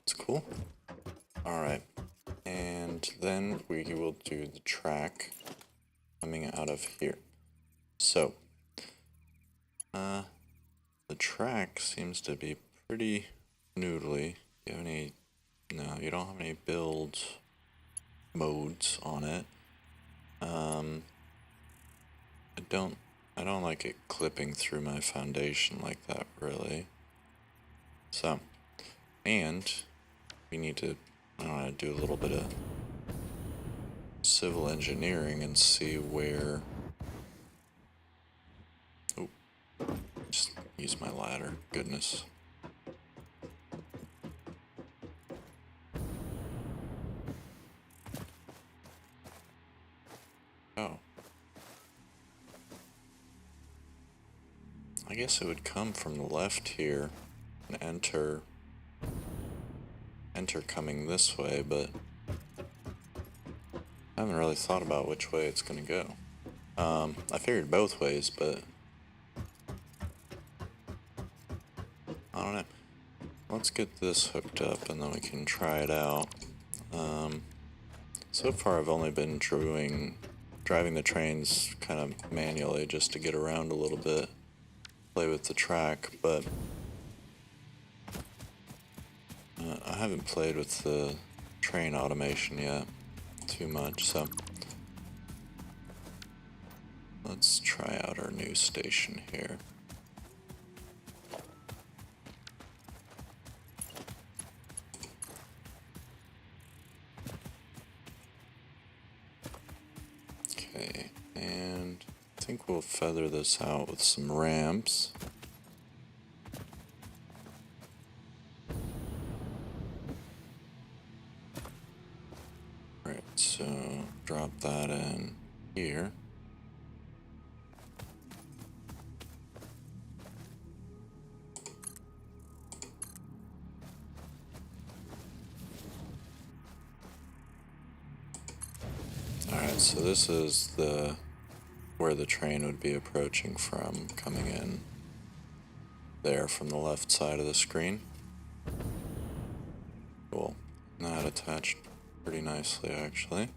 It's cool. Alright, and then we will do the track coming out of here. So, the track seems to be pretty noodly. Do you have any... No, you don't have any build modes on it. I don't like it clipping through my foundation like that, really. So, and we need to, I don't know, do a little bit of civil engineering and see where... Oh, just use my ladder, goodness. Oh. I guess it would come from the left here and enter coming this way, but I haven't really thought about which way it's gonna go. I figured both ways, but I don't know. Let's get this hooked up and then we can try it out. So far I've only been driving the trains kind of manually just to get around a little bit, play with the track, but I haven't played with the train automation yet too much, so let's try out our new station here. Okay, and I think we'll feather this out with some ramps. Right, so drop that in here. Alright, so this is where the train would be approaching from, coming in there from the left side of the screen. Cool. That attached pretty nicely, actually.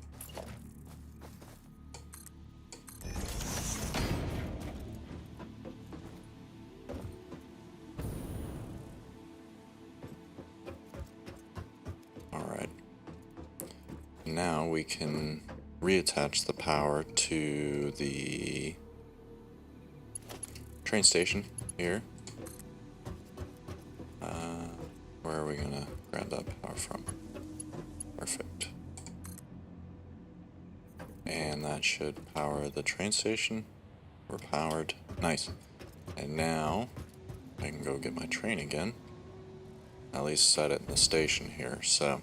Alright. Now we can reattach the power to the train station here. Where are we gonna grab that power from? Perfect. And that should power the train station. We're powered. Nice. And now I can go get my train again. At least set it in the station here, so.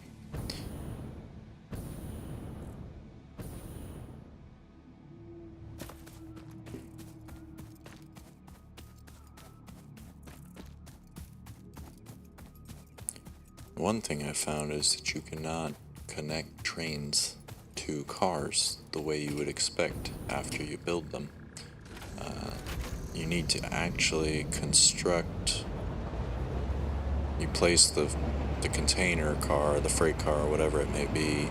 One thing I found is that you cannot connect trains to cars the way you would expect after you build them. You need to actually construct. You place the container car, the freight car, whatever it may be,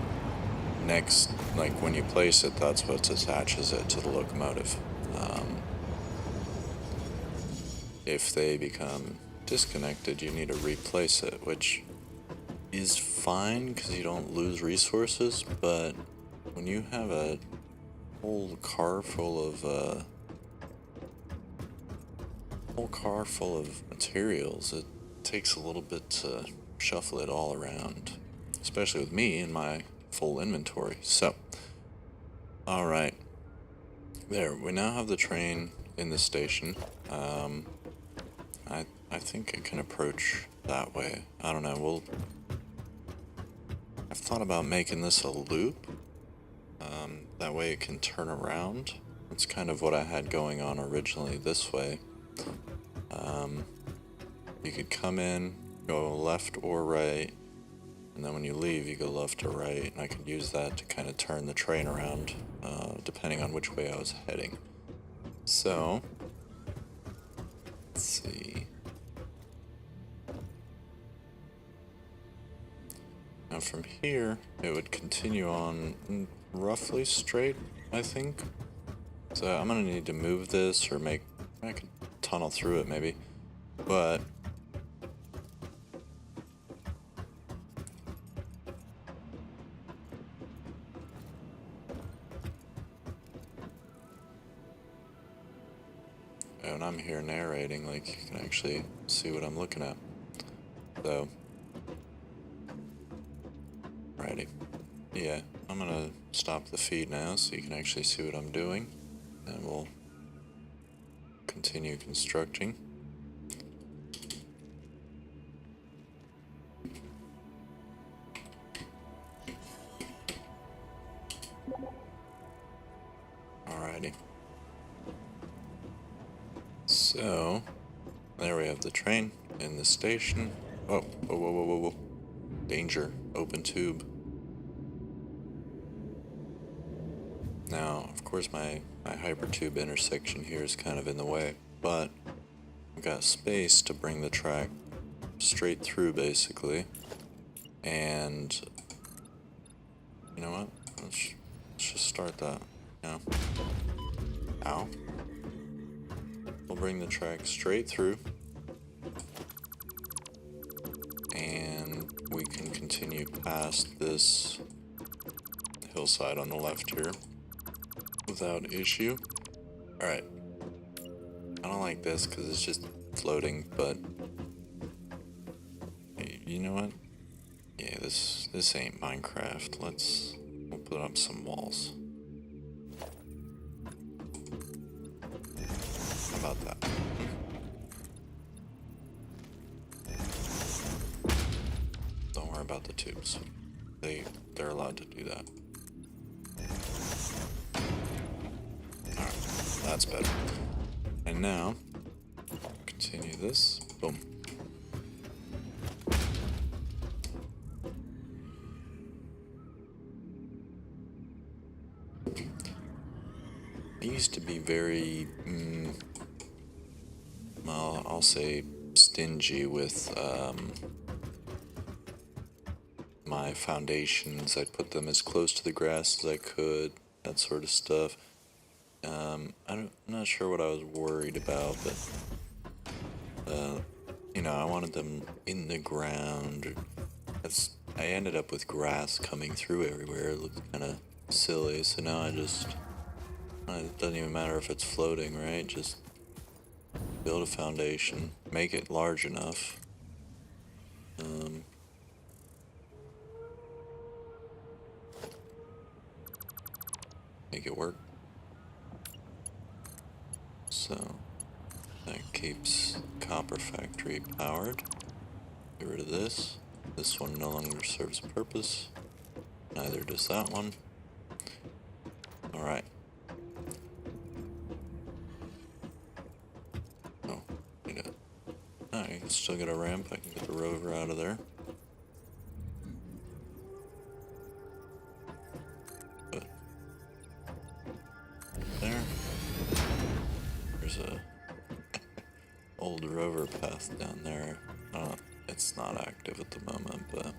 next, like when you place it, that's what attaches it to the locomotive. If they become disconnected, you need to replace it, which is fine because you don't lose resources, but when you have a whole car full of materials, it takes a little bit to shuffle it all around, especially with me and my full inventory. So, alright, there, we now have the train in the station. I think I can approach that way. I don't know, I've thought about making this a loop, that way it can turn around. That's kind of what I had going on originally this way. You could come in, go left or right, and then when you leave you go left or right, and I could use that to kind of turn the train around, depending on which way I was heading. So, let's see. Now from here, it would continue on roughly straight, I think. So I'm gonna need to move this or I could tunnel through it maybe, but when I'm here narrating, like, you can actually see what I'm looking at. So, righty. Yeah, I'm gonna stop the feed now so you can actually see what I'm doing, and we'll continue constructing. Alrighty. So, there we have the train in the station. Oh, whoa, whoa, whoa, whoa, whoa. Danger, open tube. Now, of course, my hypertube intersection here is kind of in the way, but I've got space to bring the track straight through, basically. And you know what? Let's just start that. Yeah. Ow. We'll bring the track straight through, and we can continue past this hillside on the left here without issue. Alright. I don't like this because it's just floating, but you know what? Yeah, this ain't Minecraft. We'll put up some walls. How about that? Don't worry about the tubes. They're allowed to do that. Alright, that's better. And now, continue this. Boom. I used to be very, well, I'll say stingy with my foundations. I'd put them as close to the grass as I could, that sort of stuff. I'm not sure what I was worried about, but, you know, I wanted them in the ground. I ended up with grass coming through everywhere. It looked kind of silly, so now it doesn't even matter if it's floating, right? Just build a foundation, make it large enough. Make it work. So that keeps Copper Factory powered. Get rid of this. This one no longer serves a purpose. Neither does that one. Alright. Oh, need it. Oh, you can still get a ramp. I can get the rover out of there. old rover path down there. It's not active at the moment, but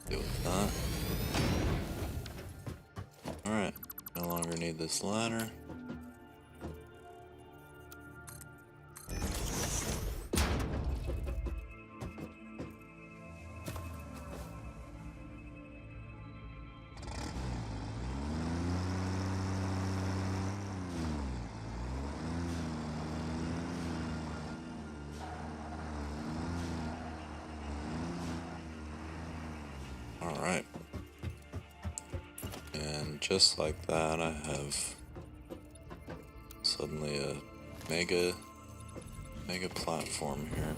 deal with that. Alright, no longer need this ladder. Alright. And just like that, I have suddenly a mega platform here.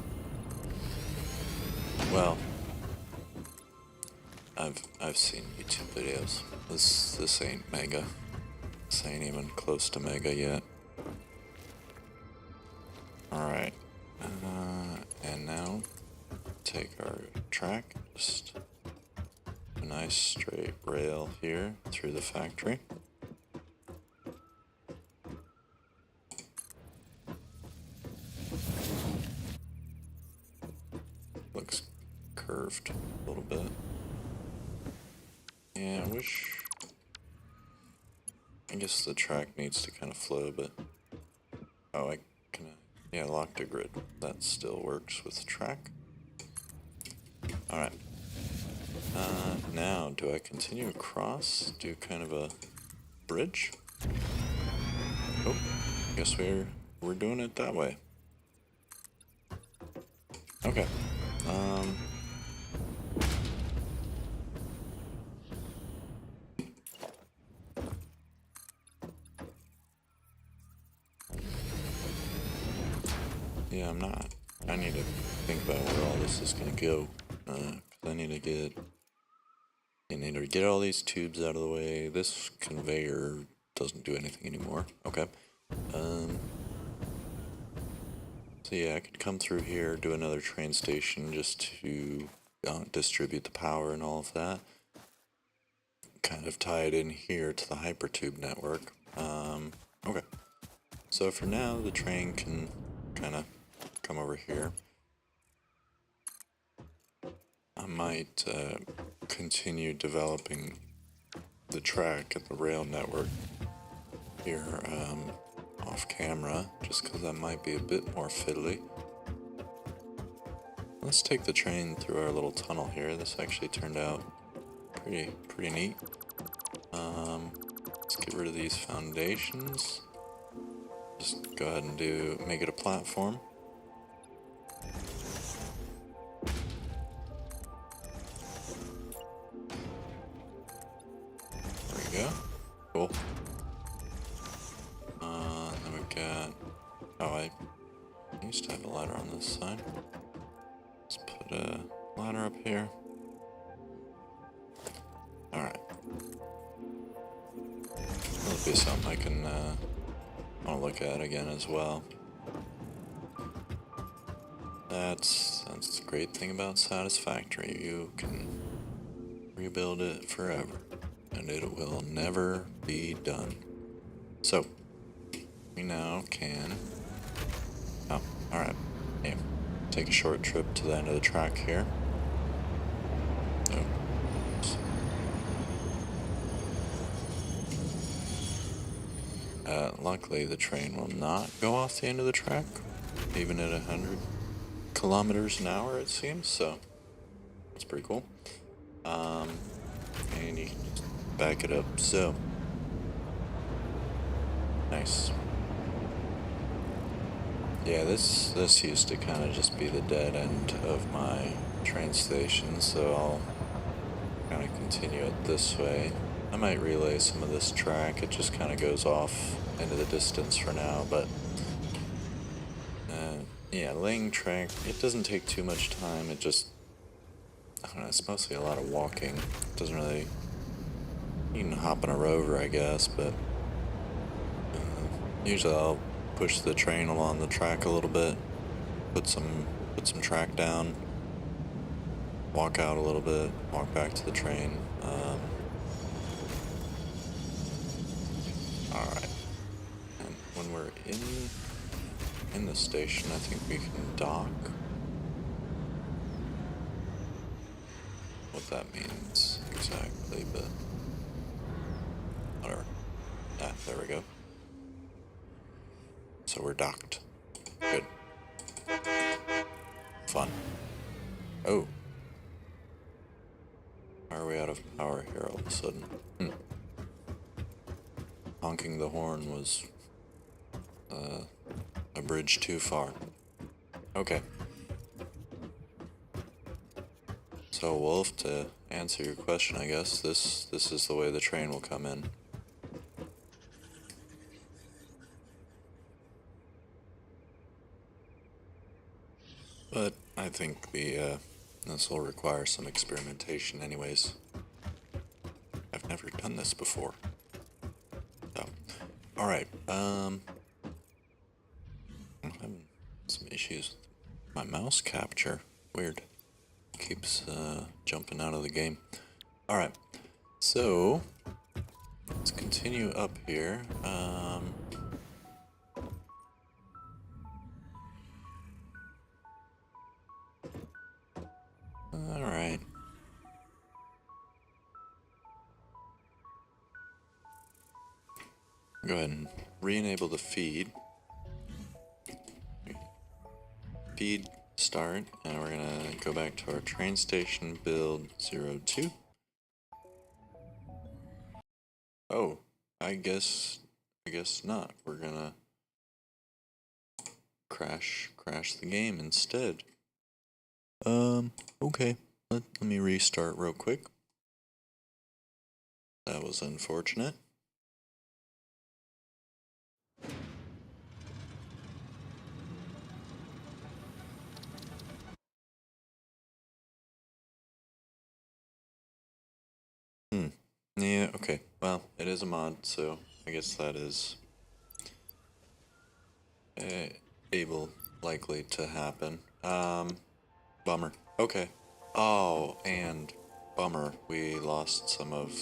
Well, I've seen YouTube videos. This ain't mega. This ain't even close to mega yet. Alright. And now take our track, just a nice straight rail here through the factory. Looks curved a little bit. Yeah, I guess the track needs to kind of flow, but oh, I can, yeah, lock to grid. That still works with the track. Alright. Now, do I continue across? Do kind of a bridge? Oh, guess we're doing it that way. Okay. Yeah, I'm not. I need to think about where all this is gonna go. 'Cause I need to get all these tubes out of the way. This conveyor doesn't do anything anymore. Okay. So yeah, I could come through here, do another train station just to distribute the power and all of that. Kind of tie it in here to the hypertube network. Okay. So for now, the train can kind of come over here. I might continue developing the track at the rail network here off camera, just because that might be a bit more fiddly. Let's take the train through our little tunnel here. This actually turned out pretty neat. Let's get rid of these foundations. Just go ahead and make it a platform. There we go. Cool. Then we've got, oh, I used to have a ladder on this side. Let's put a ladder up here. Alright. That'll be something I can want to look at again as well. That's the great thing about Satisfactory. You can rebuild it forever, and it will never be done. So, we now can... Oh, alright. Yeah. Take a short trip to the end of the track here. Oops. Luckily, the train will not go off the end of the track, even at 100 kilometers an hour, it seems, so that's pretty cool. And you can just back it up, so nice. Yeah, this used to kind of just be the dead end of my train station, so I'll kind of continue it this way. I might relay some of this track. It just kind of goes off into the distance for now, but yeah, laying track, it doesn't take too much time. It just, I don't know, it's mostly a lot of walking. It doesn't really, you can hop on a rover, I guess, but usually I'll push the train along the track a little bit, put some track down, walk out a little bit, walk back to the train. Alright, and when we're in the station, I think we can dock. What that means exactly, but whatever. Ah, there we go. So we're docked. Good. Fun. Oh. Why are we out of power here all of a sudden? Honking the horn was a bridge too far. Okay. So, Wolf, to answer your question, I guess this is the way the train will come in. But I think this will require some experimentation, anyways. I've never done this before. So, all right. I'm having some issues with my mouse capture. Weird. Keeps jumping out of the game. All right. So let's continue up here. All right. Go ahead and re-enable the feed. Feed start, and we're gonna go back to our train station build 02. Oh, I guess not. We're gonna crash the game instead. Okay. Let me restart real quick. That was unfortunate. Yeah, okay. Well, it is a mod, so I guess that is likely to happen. Bummer. Okay. Oh, and bummer. We lost some of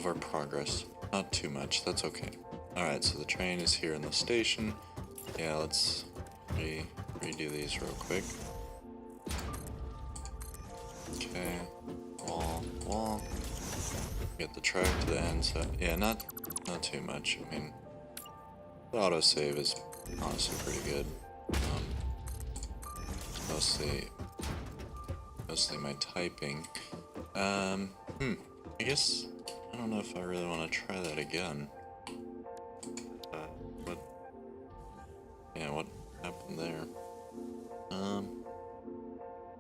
our progress. Not too much. That's okay. All right. So the train is here in the station. Yeah. Let's redo these real quick. Okay. Wall. Get the track to the end. So yeah, not too much. I mean, the autosave is honestly pretty good. Mostly my typing. I guess I don't know if I really want to try that again. What happened there?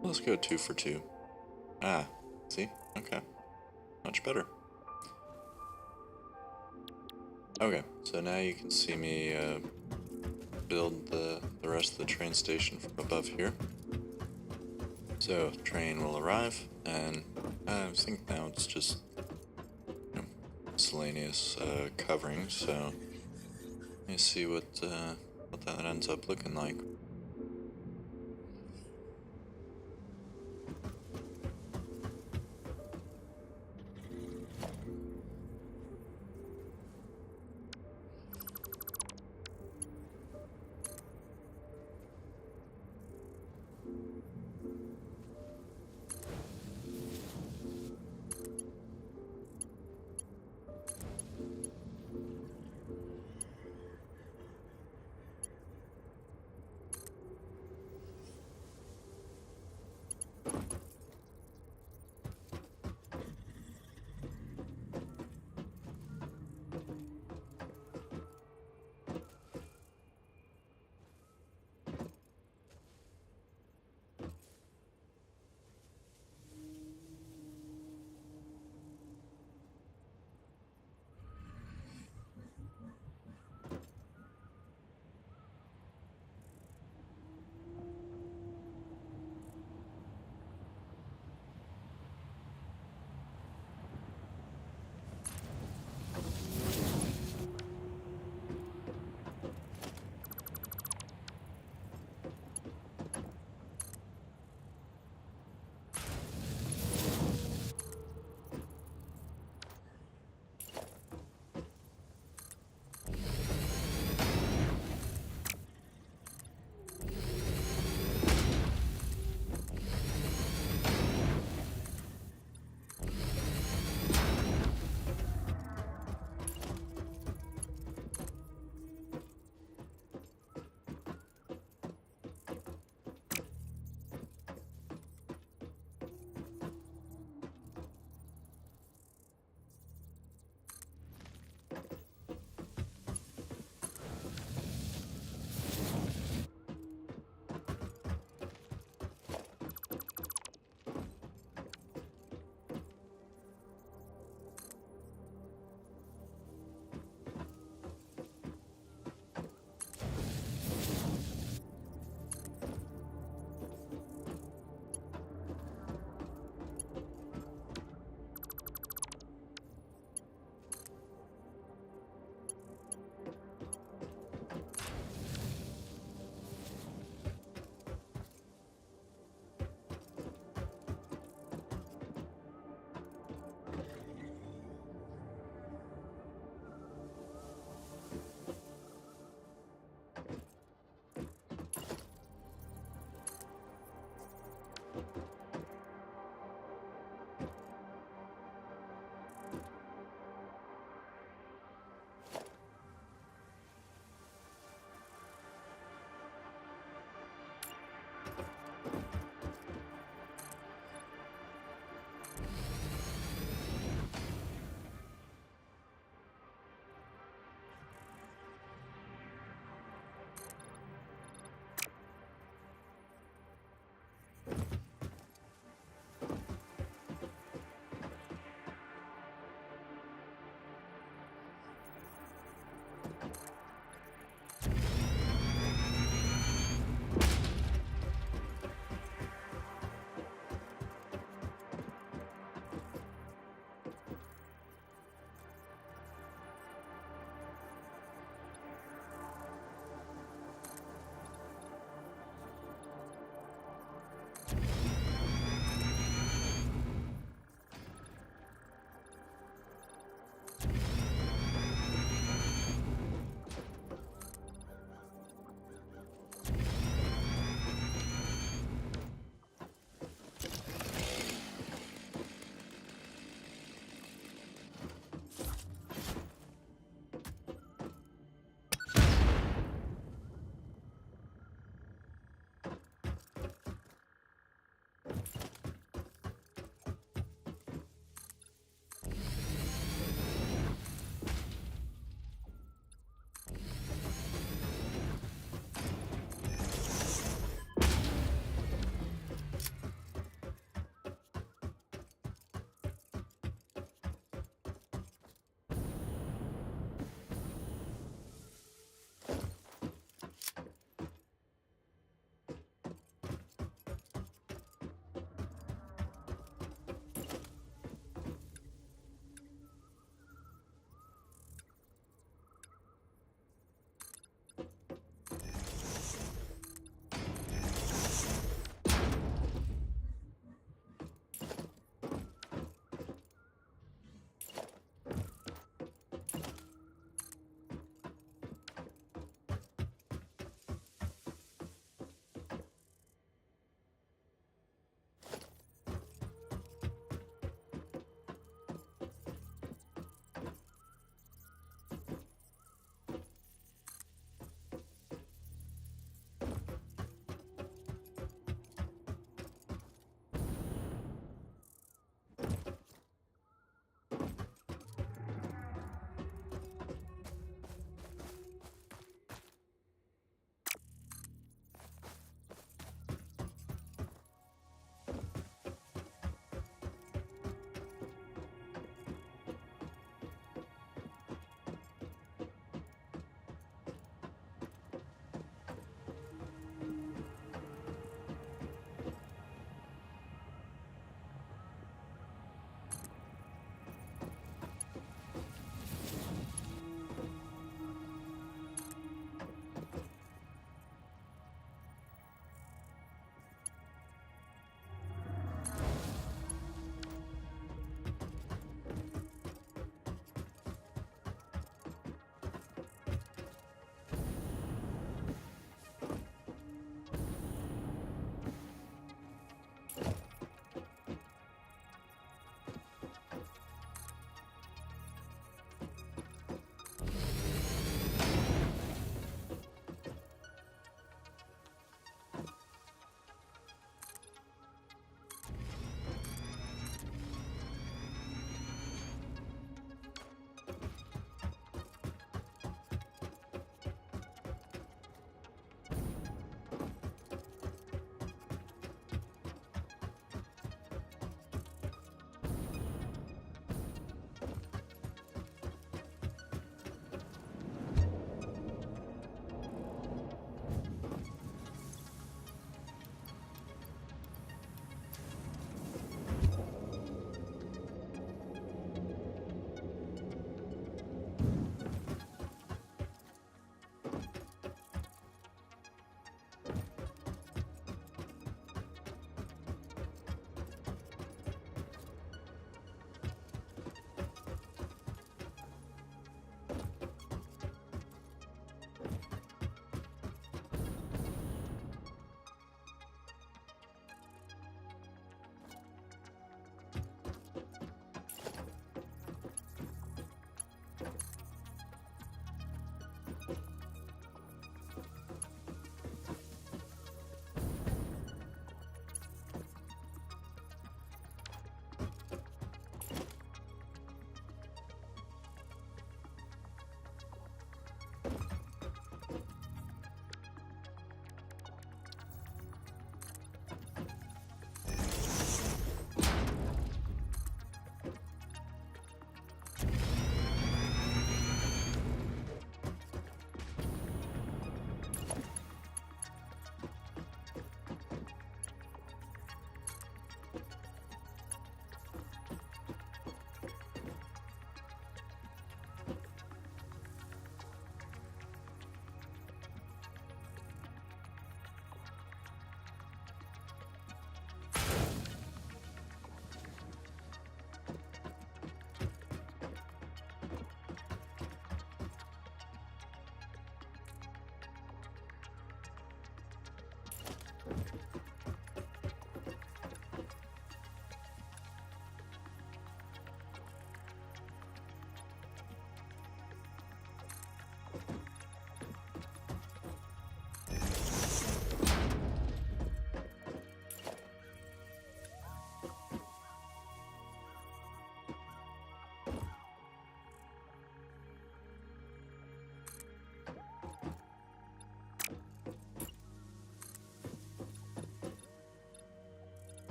Let's go 2 for 2. Ah, see? Okay. Much better. Okay, so now you can see me build the rest of the train station from above here. So, train will arrive, and I think now it's just miscellaneous covering, so let me see what that ends up looking like.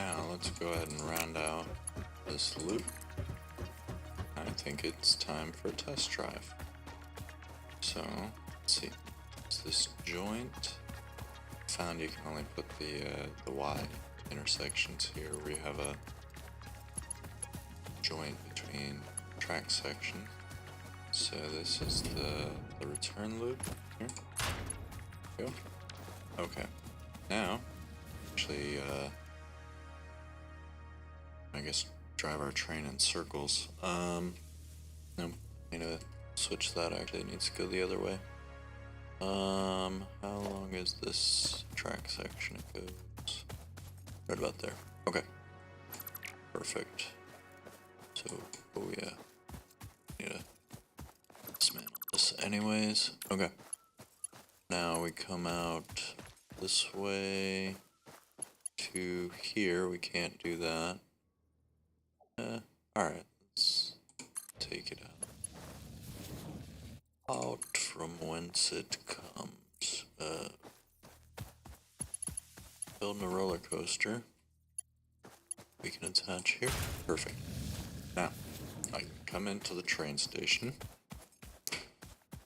now let's go ahead and round out this loop. I think it's time for a test drive. So, let's see. It's this joint. Found you can only put the Y intersections here. We have a joint between track section. So this is the return loop here. Go. Okay. Now, actually, I guess drive our train in circles. No, need to switch that. Actually, it needs to go the other way. How long is this track section? It goes right about there. Okay. Perfect. So, oh yeah. Need to dismantle this anyways. Okay. Now we come out this way to here. We can't do that. Alright, let's take it out from whence it comes. Building a roller coaster. We can attach here. Perfect. Now, I can come into the train station.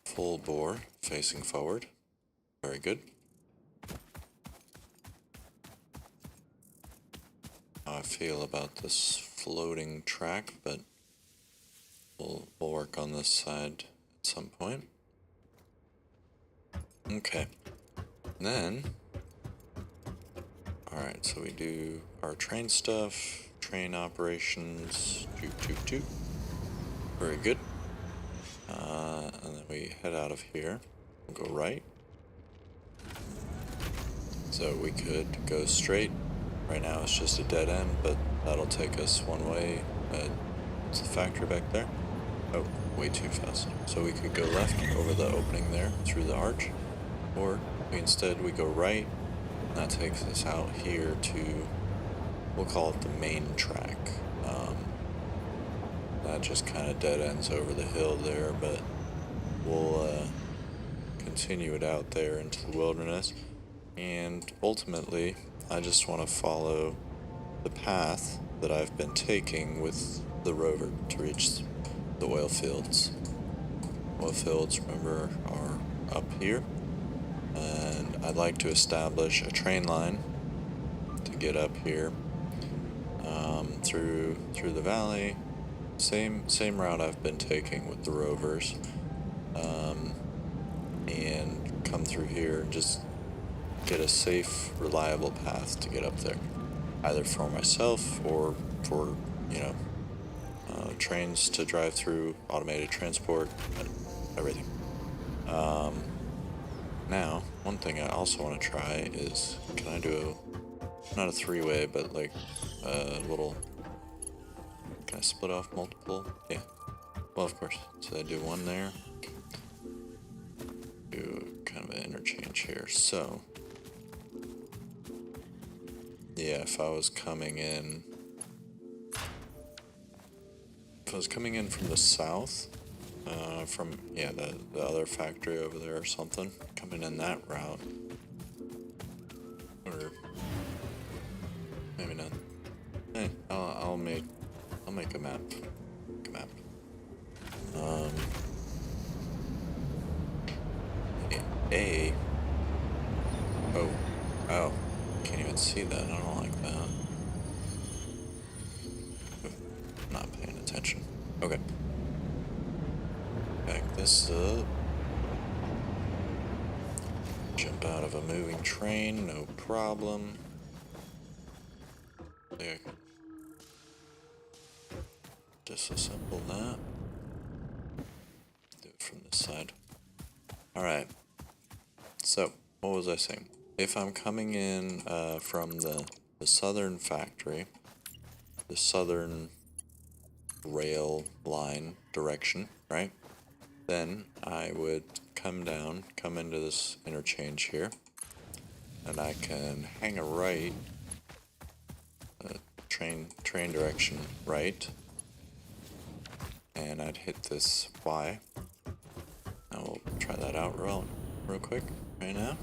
Full bore, facing forward. Very good. How I feel about this floating track, but we'll work on this side at some point. Okay. Then, alright, so we do our train stuff, train operations, toot. Very good. And then we head out of here. We'll go right. So we could go straight. Right now it's just a dead end, but that'll take us one way. It's the factory back there. Oh, way too fast. So we could go left over the opening there through the arch, or instead we go right. And that takes us out here to, we'll call it the main track. That just kind of dead ends over the hill there, but we'll continue it out there into the wilderness. And ultimately, I just want to follow the path that I've been taking with the rover to reach the oil fields. Oil fields, remember, are up here. And I'd like to establish a train line to get up here through the valley. Same route I've been taking with the rovers. And come through here and just get a safe, reliable path to get up there, either for myself or for, trains to drive through, automated transport, everything. Now, one thing I also want to try is, can I do not a three-way, but like a little, can I split off multiple? Yeah. Well, of course. So I do one there, do kind of an interchange here. So, yeah, if I was coming in from the south, from, the other factory over there or something, coming in that route, or maybe not. Hey, I'll make a map. Oh, can't even see that. I don't like that. Not paying attention. Okay. Back this up. Jump out of a moving train, no problem. There. Disassemble that. Do it from this side. Alright. So, what was I saying? If I'm coming in from the southern factory, the southern rail line direction, right? Then I would come into this interchange here, and I can hang a right, train direction right, and I'd hit this Y. Now we'll try that out real quick right now.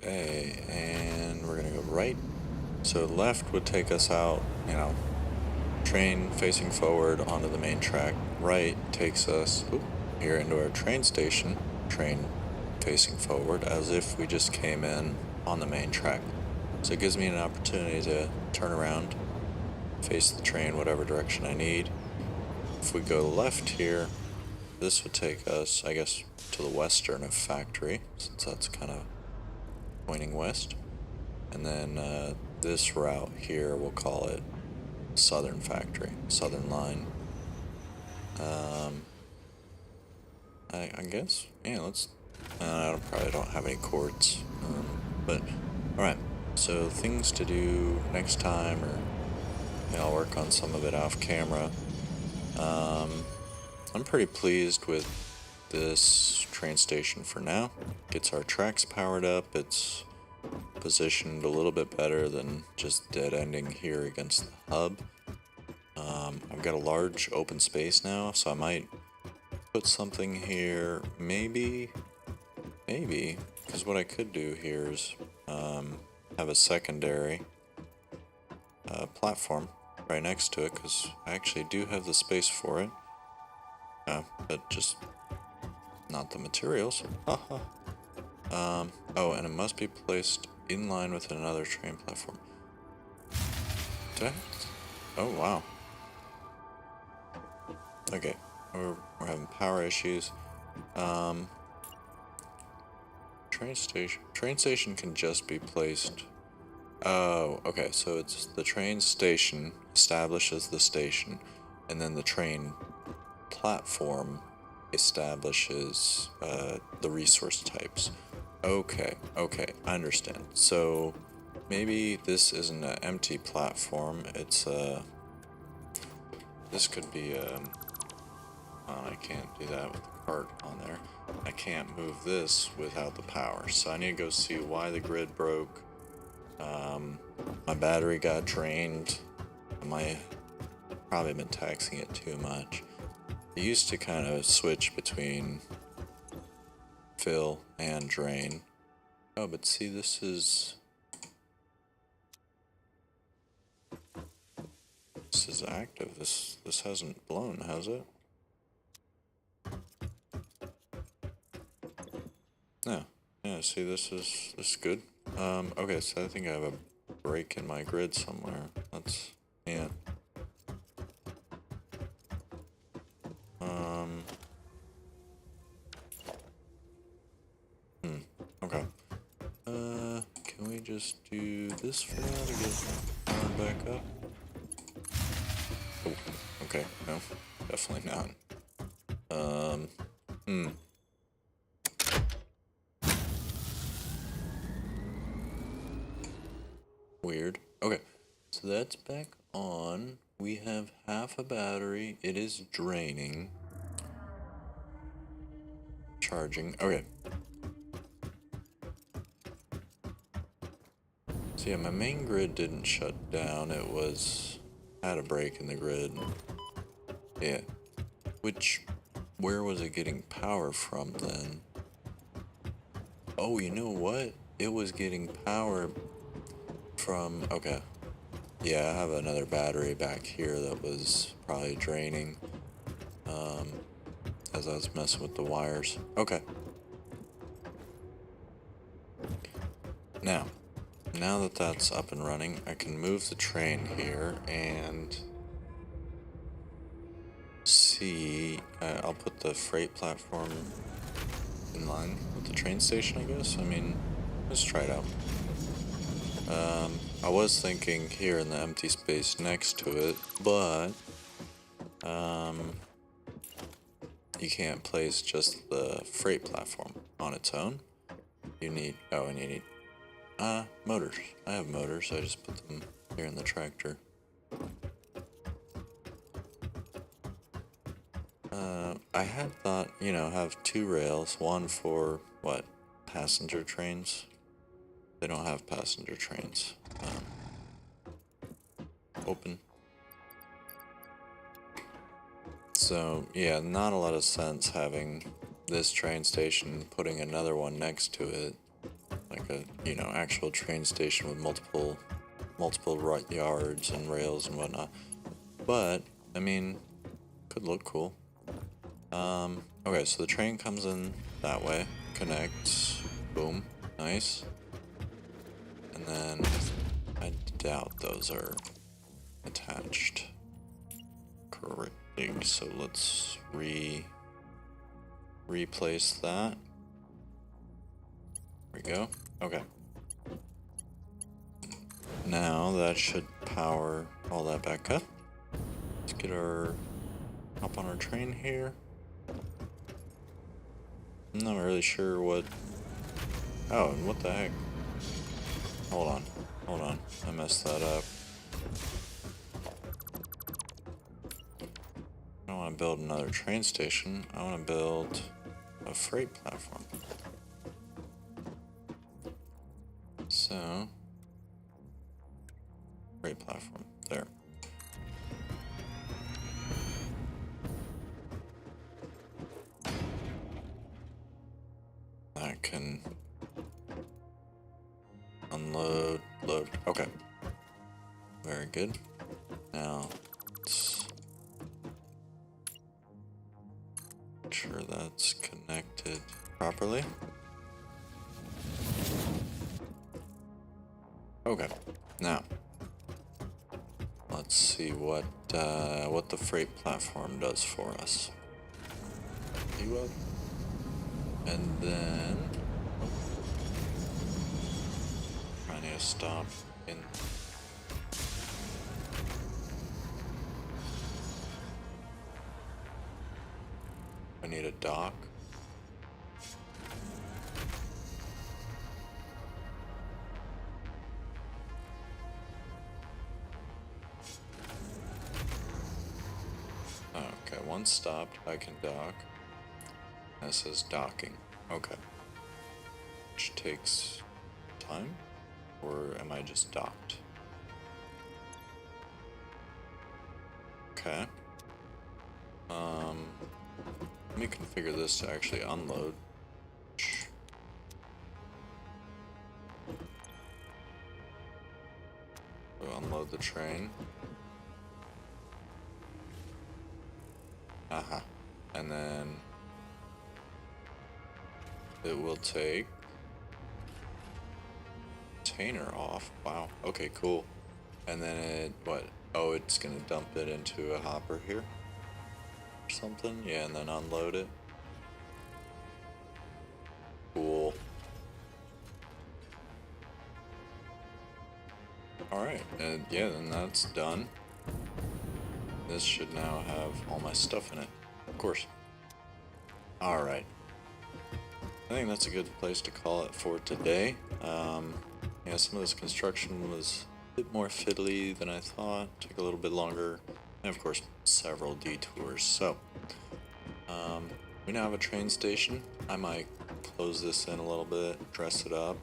Okay, and we're gonna go right. So left would take us out, you know, train facing forward onto the main track. Right takes us here into our train station, train facing forward, as if we just came in on the main track. So it gives me an opportunity to turn around, face the train whatever direction I need. If we go left here, this would take us, I guess, to the western of Factory, since that's kind of pointing west. And then this route here, we'll call it Southern Factory, Southern Line. I guess, yeah, let's, I probably don't have any quartz, but, alright, so things to do next time, or, I'll work on some of it off camera. I'm pretty pleased with this train station for now. Gets our tracks powered up, it's positioned a little bit better than just dead ending here against the hub. I've got a large open space now, so I might put something here, maybe, because what I could do here is have a secondary platform right next to it, because I actually do have the space for it, but just not the materials. Oh, and it must be placed in line with another train platform. Oh, wow. Okay, we're having power issues. Train station can just be placed. Oh, okay, so it's the train station establishes the station, and then the train platform establishes the resource types. Okay, I understand. So maybe this isn't an empty platform, it's this could be oh, I can't do that with the cart on there. I can't move this without the power, so I need to go see why the grid broke. My battery got drained. I probably been taxing it too much. It used to kind of switch between fill and drain. Oh, but see, this is active. This hasn't blown, has it? No. Yeah, see, this is good. Okay, so I think I have a break in my grid somewhere. That's, yeah. Okay. Can we just do this for now to get powered back up? Oh, okay, no, definitely not. Weird. Okay, so that's back on. We have half a battery. It is draining. Charging. Okay. So yeah, my main grid didn't shut down. It was... had a break in the grid. Yeah. Which... where was it getting power from then? Oh, you know what? It was getting power from... okay. Yeah, I have another battery back here that was probably draining. As I was messing with the wires. Okay. Now that that's up and running, I can move the train here and see. I'll put the freight platform in line with the train station, I guess. I mean, let's try it out. I was thinking here in the empty space next to it, but you can't place just the freight platform on its own. You need, oh, and you need motors. I have motors, I just put them here in the tractor. I had thought, have two rails, one for, what, passenger trains? They don't have passenger trains. Open. So, yeah, not a lot of sense having this train station, putting another one next to it, like a, you know, actual train station with multiple yards and rails and whatnot. But I mean, could look cool. Okay, so the train comes in that way, connects, boom, nice. And then I doubt those are attached correctly, so let's replace that. There we go. Okay. Now that should power all that back up. Let's get hop on our train here. I'm not really sure what... Oh, and what the heck? Hold on. I messed that up. I don't want to build another train station. I want to build a freight platform. So... freight platform. There. I can unload, load. Okay. Very good. Now, let's make sure that's connected properly. Okay. Now, let's see what the freight platform does for us. You up? And then I need to stop in. I need a dock. Okay, once stopped, I can dock. That says docking. Okay. Which takes time? Or am I just docked? Okay. Let me configure this to actually unload. So unload the train. Aha. And then it will take container off. Wow. Okay, cool. And then it, what? Oh, it's gonna dump it into a hopper here or something. Yeah, and then unload it. Cool. Alright, and yeah, then that's done. This should now have all my stuff in it. Of course. Alright. I think that's a good place to call it for today. Yeah, some of this construction was a bit more fiddly than I thought. Took a little bit longer. And of course, several detours. So, we now have a train station. I might close this in a little bit, dress it up,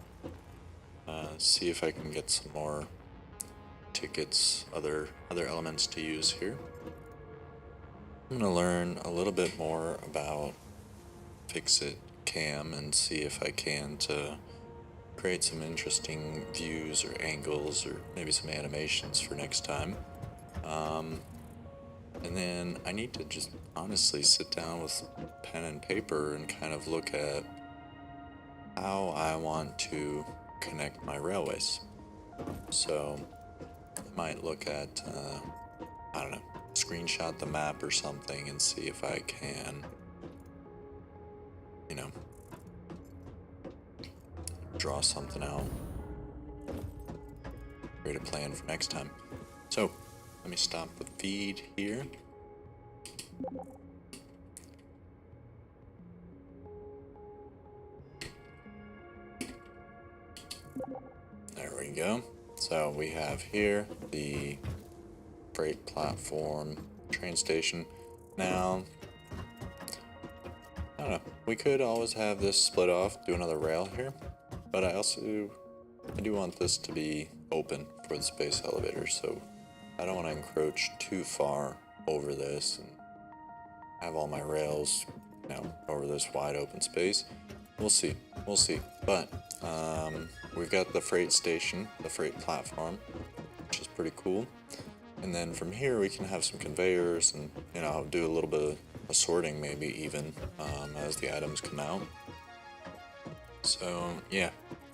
see if I can get some more tickets, other elements to use here. I'm gonna learn a little bit more about Fixit Cam and see if I can to create some interesting views or angles or maybe some animations for next time. And then I need to just honestly sit down with pen and paper and kind of look at how I want to connect my railways. So I might look at, I don't know, screenshot the map or something and see if I can, you know, draw something out, create a plan for next time. So let me stop the feed here. There we go. So we have here the freight platform, train station. Now, I don't know, we could always have this split off, do another rail here, but I do want this to be open for the space elevator, so I don't want to encroach too far over this and have all my rails, you know, over this wide open space. We'll see, but We've got the freight station, the freight platform, which is pretty cool. And then from here we can have some conveyors and, you know, do a little bit of sorting maybe even as the items come out. So yeah,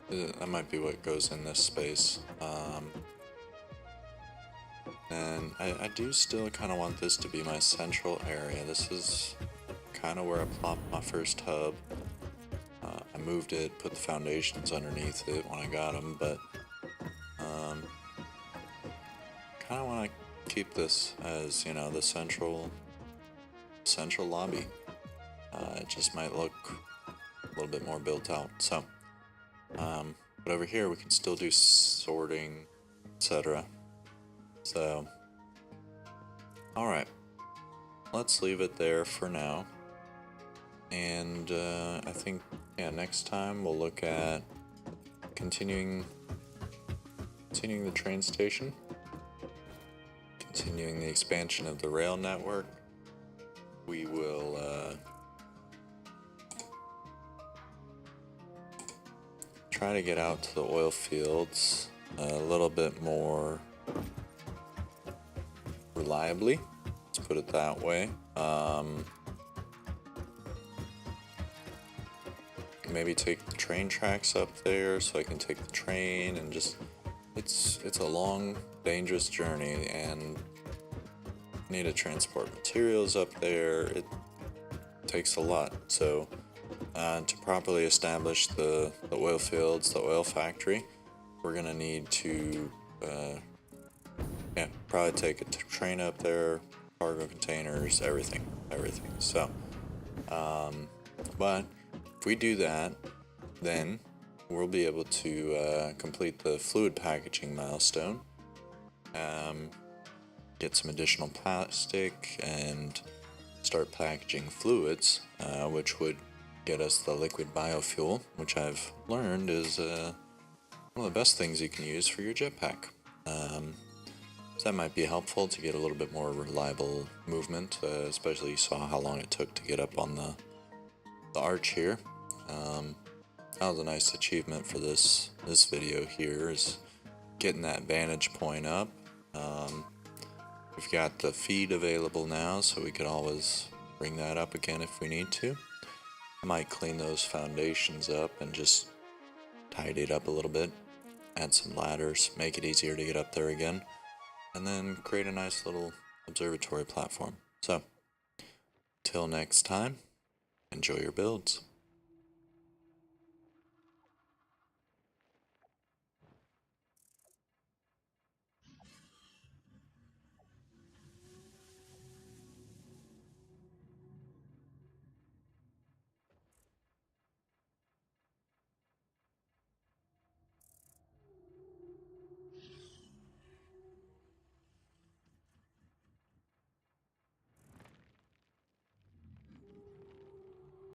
that might be what goes in this space. And I do still kind of want this to be my central area. This is kind of where I plopped my first hub. I moved it, put the foundations underneath it when I got them, but kind of want to keep this as, you know, the central lobby. It just might look a little bit more built out. So, but over here we can still do sorting, etc. So, all right, let's leave it there for now. And I think, yeah, next time we'll look at continuing the train station, continuing the expansion of the rail network. We will try to get out to the oil fields a little bit more reliably. Let's put it that way. Maybe take the train tracks up there so I can take the train and just it's a long, dangerous journey, and I need to transport materials up there. It takes a lot. So to properly establish the oil fields, the oil factory, we're gonna need to probably take a train up there, cargo containers, everything. So but if we do that, then we'll be able to complete the fluid packaging milestone, get some additional plastic, and start packaging fluids, which would get us the liquid biofuel, which I've learned is one of the best things you can use for your jetpack. So that might be helpful to get a little bit more reliable movement, especially you saw how long it took to get up on the arch here. That was a nice achievement for this video here, is getting that vantage point up. We've got the feed available now, so we could always bring that up again if we need to. I might clean those foundations up and just tidy it up a little bit, add some ladders, make it easier to get up there again, and then create a nice little observatory platform. So, till next time, enjoy your builds.